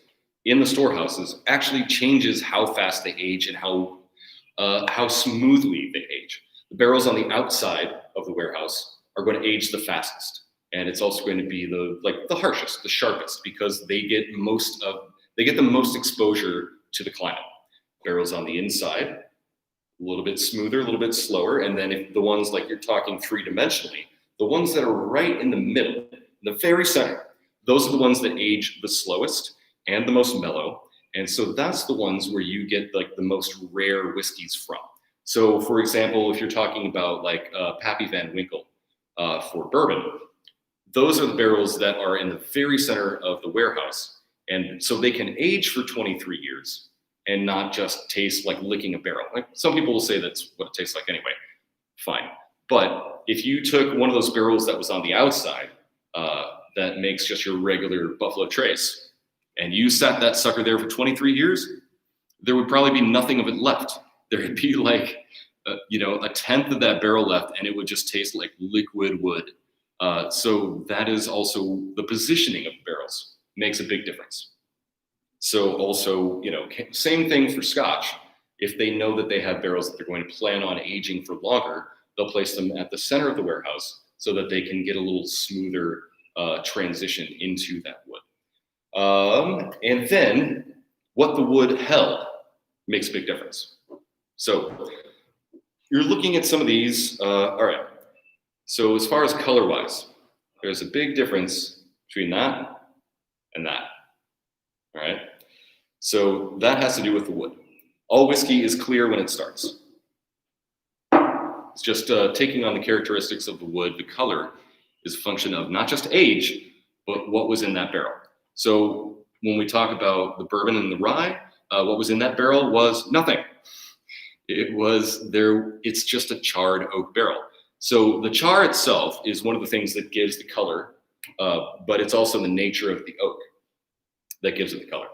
in the storehouses actually changes how fast they age and how smoothly they age. The barrels on the outside of the warehouse are going to age the fastest, and it's also going to be the harshest, the sharpest, because they get the most exposure to the climate. Barrels on the inside, a little bit smoother, a little bit slower, and then if the ones like you're talking three-dimensionally, the ones that are right in the middle, the very center, those are the ones that age the slowest and the most mellow. And so that's the ones where you get like the most rare whiskeys from. So for example, if you're talking about like Pappy Van Winkle for bourbon, those are the barrels that are in the very center of the warehouse. And so they can age for 23 years and not just taste like licking a barrel. Like some people will say that's what it tastes like anyway. Fine. But if you took one of those barrels that was on the outside, that makes just your regular Buffalo Trace, and you sat that sucker there for 23 years, there would probably be nothing of it left. There would be like, a tenth of that barrel left, and it would just taste like liquid wood. So that is also the positioning of the barrels makes a big difference. So also, same thing for Scotch. If they know that they have barrels that they're going to plan on aging for longer, they'll place them at the center of the warehouse so that they can get a little smoother transition into that wood. And then what the wood held makes a big difference. So you're looking at some of these. All right. So as far as color-wise, there's a big difference between that and that. All right. So that has to do with the wood. All whiskey is clear when it starts. It's just taking on the characteristics of the wood. The color is a function of not just age, but what was in that barrel. So when we talk about the bourbon and the rye, what was in that barrel was nothing. It's just a charred oak barrel. So the char itself is one of the things that gives the color, but it's also the nature of the oak that gives it the color.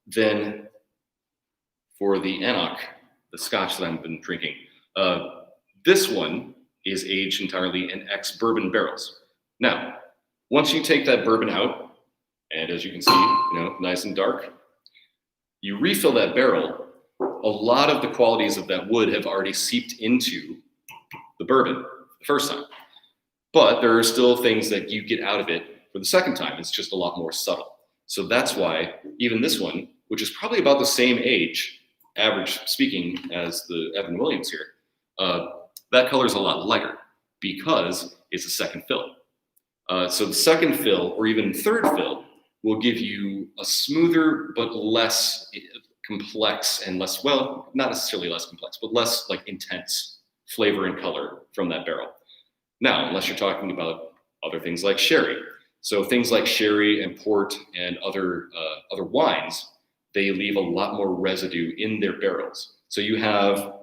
Then for the Enoch, the Scotch that I've been drinking, this one is aged entirely in ex-bourbon barrels. Now, once you take that bourbon out, and as you can see, nice and dark, you refill that barrel, a lot of the qualities of that wood have already seeped into the bourbon the first time. But there are still things that you get out of it for the second time. It's just a lot more subtle. So that's why even this one, which is probably about the same age, average speaking, as the Evan Williams here, that color is a lot lighter because it's a second fill. So the second fill or even third fill will give you a smoother but less complex and less, well, not necessarily less complex, but less like intense flavor and color from that barrel. Now, unless you're talking about other things like sherry. So things like sherry and port and other wines, they leave a lot more residue in their barrels. So you have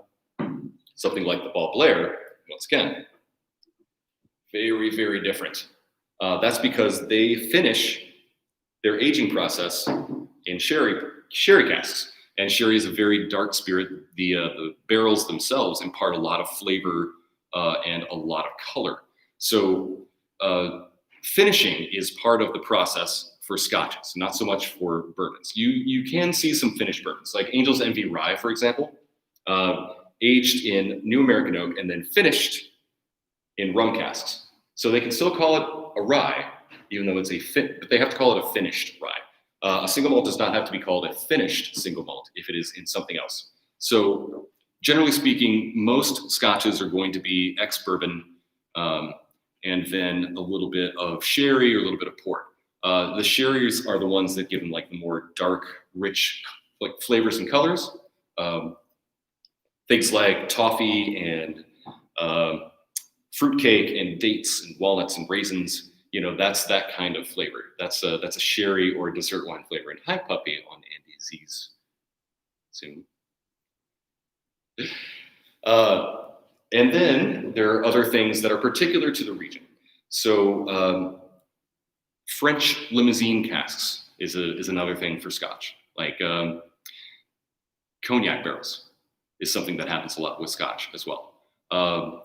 something like the Ball Blair, once again, very, very different. That's because they finish their aging process in sherry casks. And sherry is a very dark spirit. The barrels themselves impart a lot of flavor and a lot of color. So finishing is part of the process for scotches, not so much for bourbons. You can see some finished bourbons, like Angel's Envy Rye, for example, aged in new American oak and then finished in rum casks. So they can still call it a rye, even though it's but they have to call it a finished rye. A single malt does not have to be called a finished single malt if it is in something else. So generally speaking, most scotches are going to be ex-bourbon and then a little bit of sherry or a little bit of port. The sherries are the ones that give them like the more dark, rich like flavors and colors. Things like toffee and fruitcake and dates and walnuts and raisins. That's that kind of flavor. That's a sherry or a dessert wine flavor. And hi, puppy, on Andy Z's soon. And then there are other things that are particular to the region. So French limousine casks is another thing for Scotch, like cognac barrels. is something that happens a lot with Scotch as well.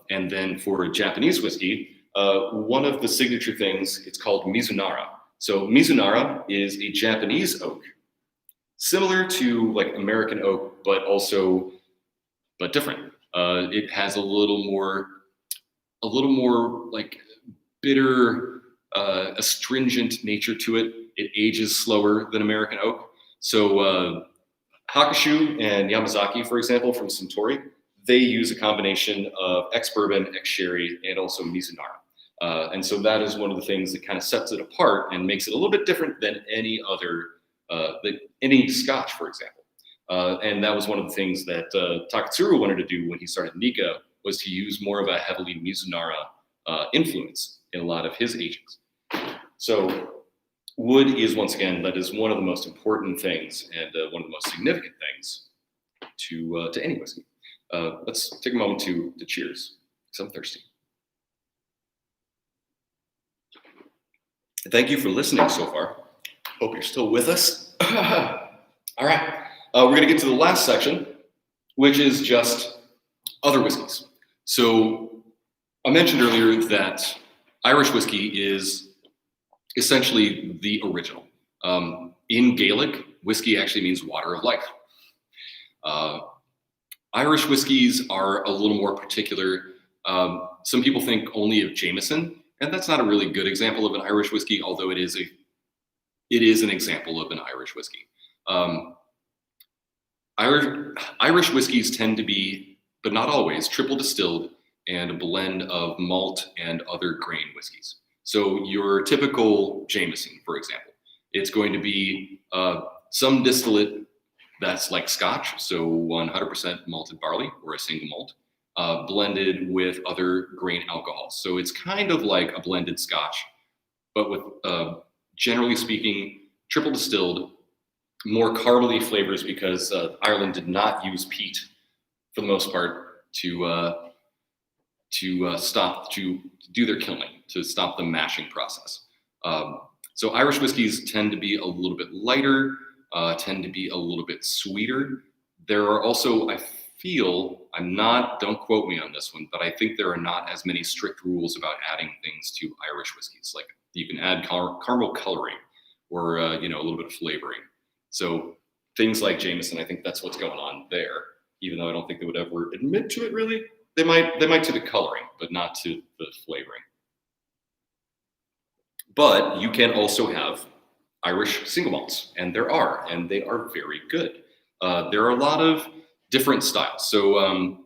And then for Japanese whiskey, one of the signature things, it's called Mizunara. So Mizunara is a Japanese oak, similar to like American oak, but different. It has a little more like bitter, astringent nature to it. It ages slower than American oak. So Hakushu and Yamazaki, for example, from Suntory, they use a combination of ex-bourbon, ex-sherry, and also Mizunara. And so that is one of the things that kind of sets it apart and makes it a little bit different than any other, any Scotch, for example. And that was one of the things that Taketsuru wanted to do when he started Nika, was to use more of a heavily Mizunara influence in a lot of his agings. So wood is, once again, that is one of the most important things and one of the most significant things to any whiskey. Let's take a moment to cheers, because I'm thirsty. Thank you for listening so far. Hope you're still with us. All right, we're going to get to the last section, which is just other whiskeys. So I mentioned earlier that Irish whiskey is essentially the original. In Gaelic, whiskey actually means water of life. Irish whiskeys are a little more particular. Some people think only of Jameson, and that's not a really good example of an Irish whiskey, although it is an example of an Irish whiskey. Irish whiskeys tend to be, but not always, triple distilled and a blend of malt and other grain whiskeys. So your typical Jameson, for example, it's going to be some distillate that's like Scotch, so 100% malted barley or a single malt, blended with other grain alcohols. So it's kind of like a blended Scotch, but with, generally speaking, triple distilled, more caramely flavors, because Ireland did not use peat for the most part to do their kilning, to stop the mashing process. So Irish whiskeys tend to be a little bit lighter, tend to be a little bit sweeter. There are also, I feel, don't quote me on this one, but I think there are not as many strict rules about adding things to Irish whiskeys. Like you can add caramel coloring or a little bit of flavoring. So things like Jameson, I think that's what's going on there, even though I don't think they would ever admit to it really. They might to the coloring, but not to the flavoring. But you can also have Irish single malts, and they are very good. There are a lot of different styles. So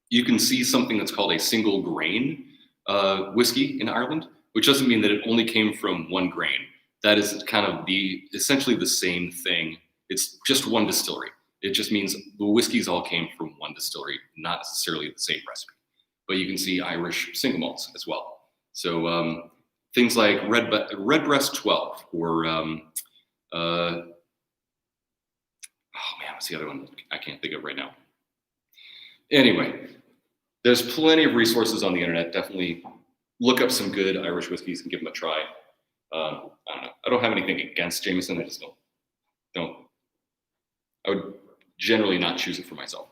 you can see something that's called a single grain whiskey in Ireland, which doesn't mean that it only came from one grain. That is kind of essentially the same thing. It's just one distillery. It just means the whiskeys all came from one distillery, not necessarily the same recipe. But you can see Irish single malts as well. So things like Redbreast 12 or, oh man, what's the other one? I can't think of right now. Anyway, there's plenty of resources on the internet. Definitely look up some good Irish whiskeys and give them a try. I don't know. I don't have anything against Jameson. I just don't. I would generally not choose it for myself.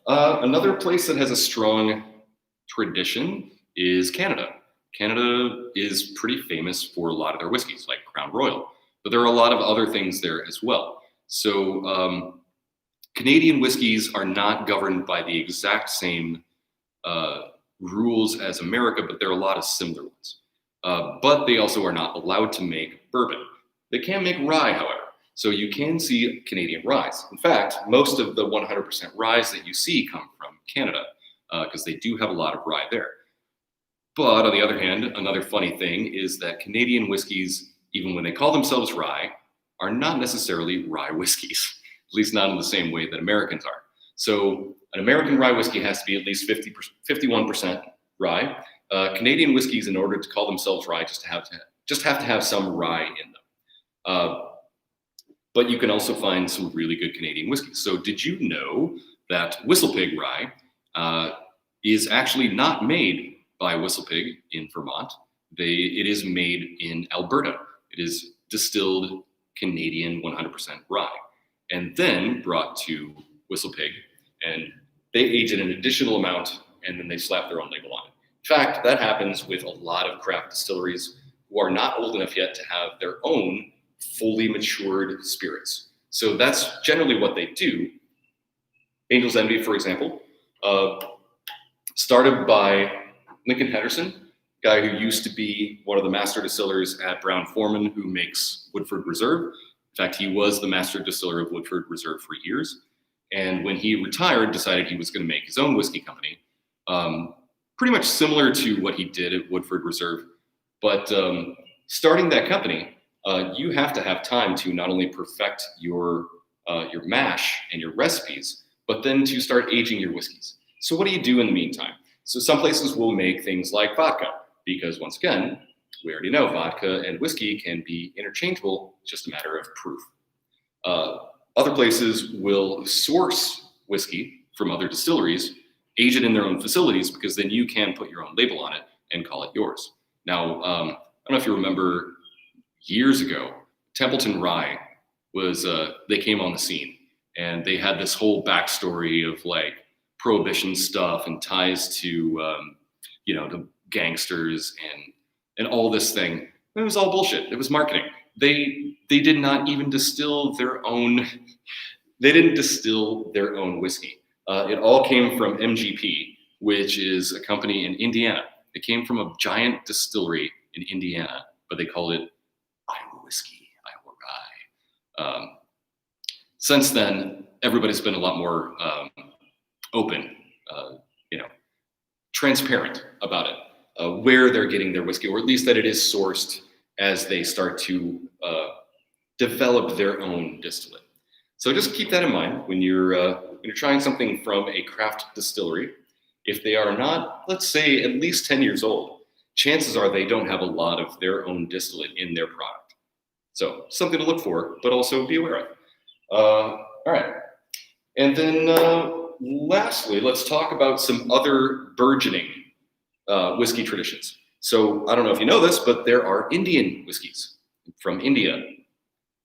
Another place that has a strong tradition is Canada. Canada is pretty famous for a lot of their whiskeys, like Crown Royal, but there are a lot of other things there as well. So Canadian whiskeys are not governed by the exact same rules as America, but there are a lot of similar ones. But they also are not allowed to make bourbon. They can make rye, however. So you can see Canadian rye. In fact, most of the 100% rye that you see come from Canada, because they do have a lot of rye there. But on the other hand, another funny thing is that Canadian whiskeys, even when they call themselves rye, are not necessarily rye whiskeys, at least not in the same way that Americans are. So an American rye whiskey has to be at least 51% rye. Canadian whiskeys, in order to call themselves rye, just have to have some rye in them. But you can also find some really good Canadian whiskeys. So did you know that Whistlepig rye is actually not made by Whistlepig in Vermont? It is made in Alberta. It is distilled Canadian 100% rye, and then brought to Whistlepig and they age it an additional amount, and then they slap their own label on it. In fact, that happens with a lot of craft distilleries who are not old enough yet to have their own fully matured spirits. So that's generally what they do. Angel's Envy, for example, started by Lincoln Henderson, guy who used to be one of the master distillers at Brown-Forman, who makes Woodford Reserve. In fact, he was the master distiller of Woodford Reserve for years. And when he retired, decided he was going to make his own whiskey company, pretty much similar to what he did at Woodford Reserve. But starting that company, you have to have time to not only perfect your mash and your recipes, but then to start aging your whiskeys. So what do you do in the meantime? So some places will make things like vodka, because once again, we already know vodka and whiskey can be interchangeable, it's just a matter of proof. Other places will source whiskey from other distilleries, age it in their own facilities, because then you can put your own label on it and call it yours. Now, I don't know if you remember years ago, Templeton Rye was, they came on the scene, and they had this whole backstory of like prohibition stuff and ties to, the gangsters and all this thing. It was all bullshit. It was marketing. They did not even distill their own. They didn't distill their own whiskey. It all came from MGP, which is a company in Indiana. It came from a giant distillery in Indiana, but they called it Iowa whiskey, Iowa rye. Since then, everybody's been a lot more open, transparent about it, where they're getting their whiskey, or at least that it is sourced as they start to develop their own distillate. So just keep that in mind when you're trying something from a craft distillery. If they are not, let's say, at least 10 years old, chances are they don't have a lot of their own distillate in their product. So something to look for, but also be aware of. All right. And then lastly, let's talk about some other burgeoning whiskey traditions. So I don't know if you know this, but there are Indian whiskeys from India.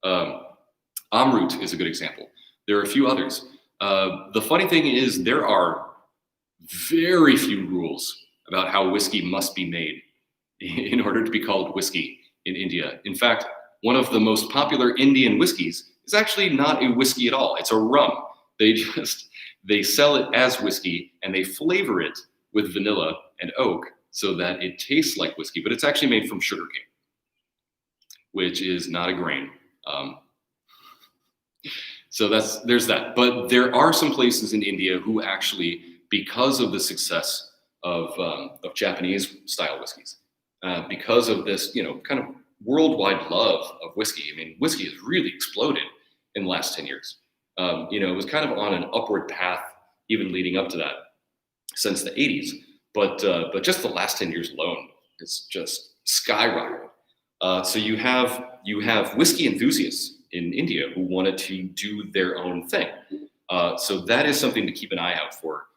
Amrut is a good example. There are a few others. The funny thing is there are very few rules about how whiskey must be made in order to be called whiskey in India. In fact, one of the most popular Indian whiskeys is actually not a whiskey at all. It's a rum. They sell it as whiskey and they flavor it with vanilla and oak so that it tastes like whiskey, but it's actually made from sugarcane, which is not a grain. So there's that. But there are some places in India who actually, because of the success of Japanese style whiskeys, because of this, kind of worldwide love of whiskey. I mean, whiskey has really exploded in the last 10 years. It was kind of on an upward path, even leading up to that, since the 80s. But just the last 10 years alone, it's just skyrocketed. So you have whiskey enthusiasts in India who wanted to do their own thing. So that is something to keep an eye out for.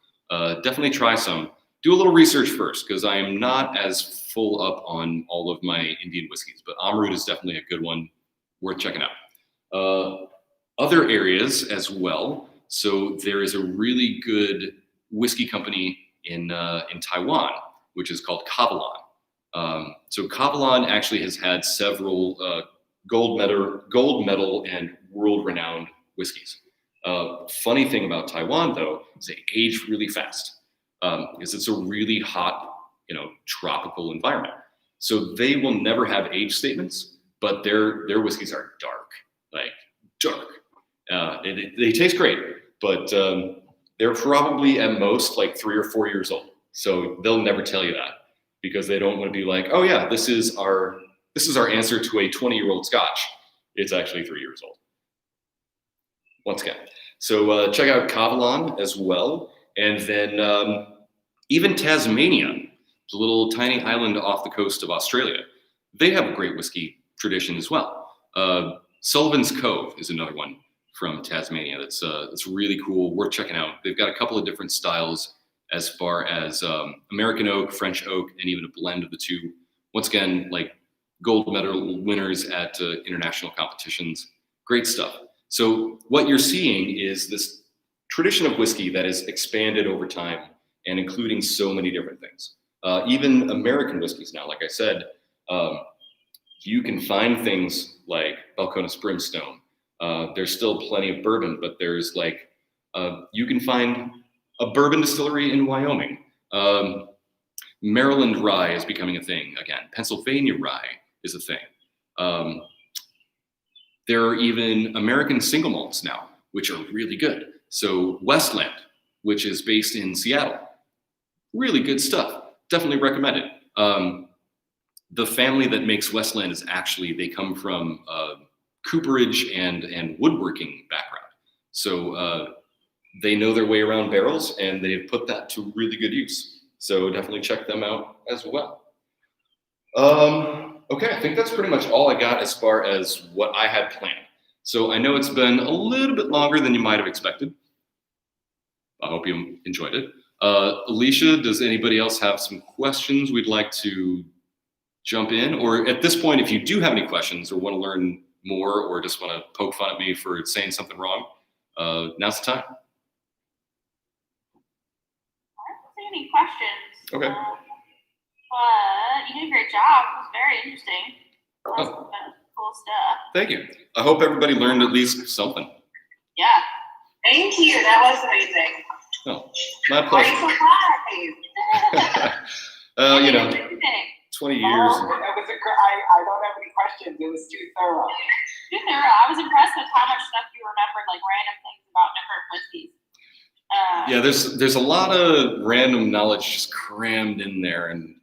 Definitely try some. Do a little research first, because I am not as full up on all of my Indian whiskeys, but Amrut is definitely a good one, worth checking out. Other areas as well. So there is a really good whiskey company in Taiwan, which is called Kavalan. So Kavalan actually has had several gold medal and world-renowned whiskeys. Funny thing about Taiwan, though, is they age really fast, because it's a really hot, tropical environment. So they will never have age statements, but their whiskeys are dark, like dark. They taste great, but they're probably at most like 3 or 4 years old. So they'll never tell you that, because they don't want to be like, oh yeah, this is our answer to a 20-year-old Scotch. It's actually 3 years old. Once again. So check out Kavalan as well. And then even Tasmania, the little tiny island off the coast of Australia, they have a great whiskey tradition as well. Sullivan's Cove is another one from Tasmania that's really cool, worth checking out. They've got a couple of different styles as far as American oak, French oak, and even a blend of the two. Once again, like gold medal winners at international competitions. Great stuff. So what you're seeing is this tradition of whiskey that has expanded over time and including so many different things. Even American whiskeys now, like I said, you can find things like Balcones Brimstone. There's still plenty of bourbon, but there's like, you can find a bourbon distillery in Wyoming. Maryland rye is becoming a thing again. Pennsylvania rye is a thing. There are even American single malts now, which are really good. So Westland, which is based in Seattle, really good stuff. Definitely recommend it. The family that makes Westland is actually, they come from cooperage and woodworking background. So they know their way around barrels and they've put that to really good use. So definitely check them out as well. Okay, I think that's pretty much all I got as far as what I had planned. So I know it's been a little bit longer than you might have expected. I hope you enjoyed it. Alicia, does anybody else have some questions we'd like to jump in? Or at this point, if you do have any questions or want to learn more or just want to poke fun at me for saying something wrong, now's the time. I don't see any questions. Okay. But you did a great job. It was very interesting. Lots of cool stuff. Thank you. I hope everybody learned at least something. Yeah. Thank you. That was amazing. Oh, my Why are you pleasure. so glad? You know, Interesting. 20 years. Oh, I don't have any questions. It was too thorough. Good there. I was impressed with how much stuff you remembered, like random things about different whiskeys. Yeah, there's a lot of random knowledge just crammed in there, and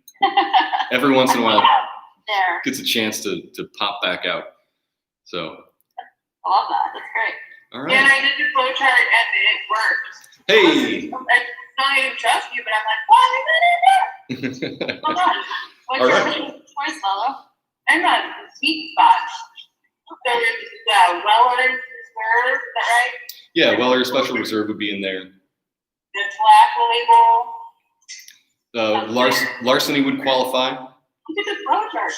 every once in a while There. gets a chance to pop back out. So, I love that. That's great. all Yeah, right. I did the flow chart and it worked. Hey. I don't even trust you, but I'm like, why is that in there? Hold on. What's All your right. choice, Lolo? I'm on the sweet spot. So there's Weller's Reserve, is that right? Yeah, Weller Special Reserve would be in there. The black label. Larceny would qualify. Look at the flow chart,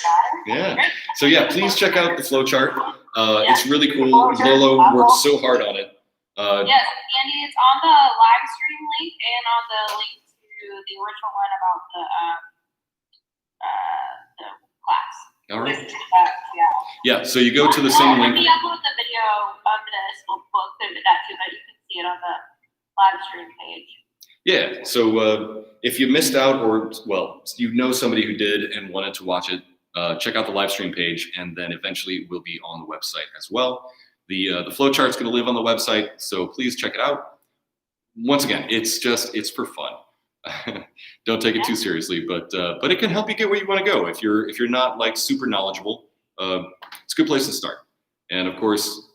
guys. Yeah. So yeah, please check out the flow chart. It's really cool. Lolo worked so hard on it. Yes, Andy, it's on the live stream link and on the link to the original one about the class. All right. Yeah. Yeah. So you go to the same Let me link. upload the video of this. We'll include that too, but you can see it on the live stream page. Yeah. So if you missed out, or well, you know somebody who did and wanted to watch it, check out the live stream page, and then eventually it will be on the website as well. The flow chart's going to live on the website, so please check it out. Once again, it's for fun. Don't take it too seriously, but it can help you get where you want to go. If you're not like super knowledgeable, it's a good place to start. And of course,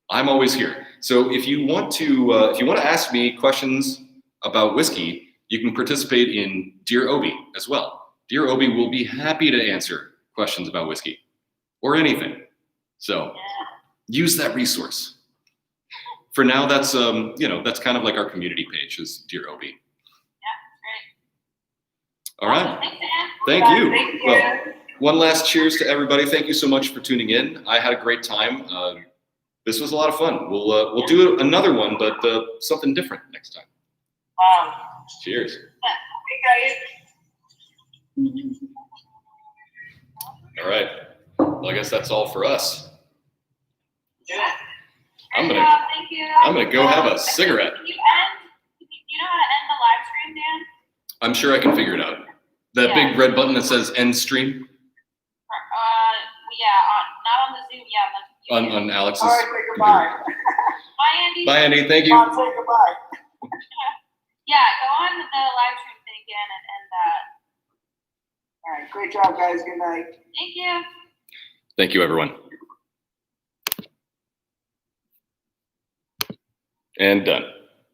I'm always here. So if you want to ask me questions about whiskey, you can participate in Dear Obi as well. Dear Obi will be happy to answer questions about whiskey or anything. So use that resource. For now, that's that's kind of like our community page is Dear Obi. Yeah, All right. great. Thanks, Dan. Thank you. Thank you. Well, one last cheers to everybody. Thank you so much for tuning in. I had a great time. This was a lot of fun. We'll do another one, but something different next time. Wow. Cheers. Hey, guys. All right. Well, I guess that's all for us. Yeah. I'm Great gonna job, thank you. I'm gonna go have a cigarette. Can you know how to end the live stream, Dan? I'm sure I can figure it out. That Yeah. big red button that says end stream Yeah, not on the Zoom, yeah. on Alex's All right, say goodbye. Bye, Andy. Bye, Andy. Thank you. Mom, say goodbye. Yeah, go on the live stream thing again and end that. All right, great job, guys. Good night. Thank you. Thank you, everyone. And done.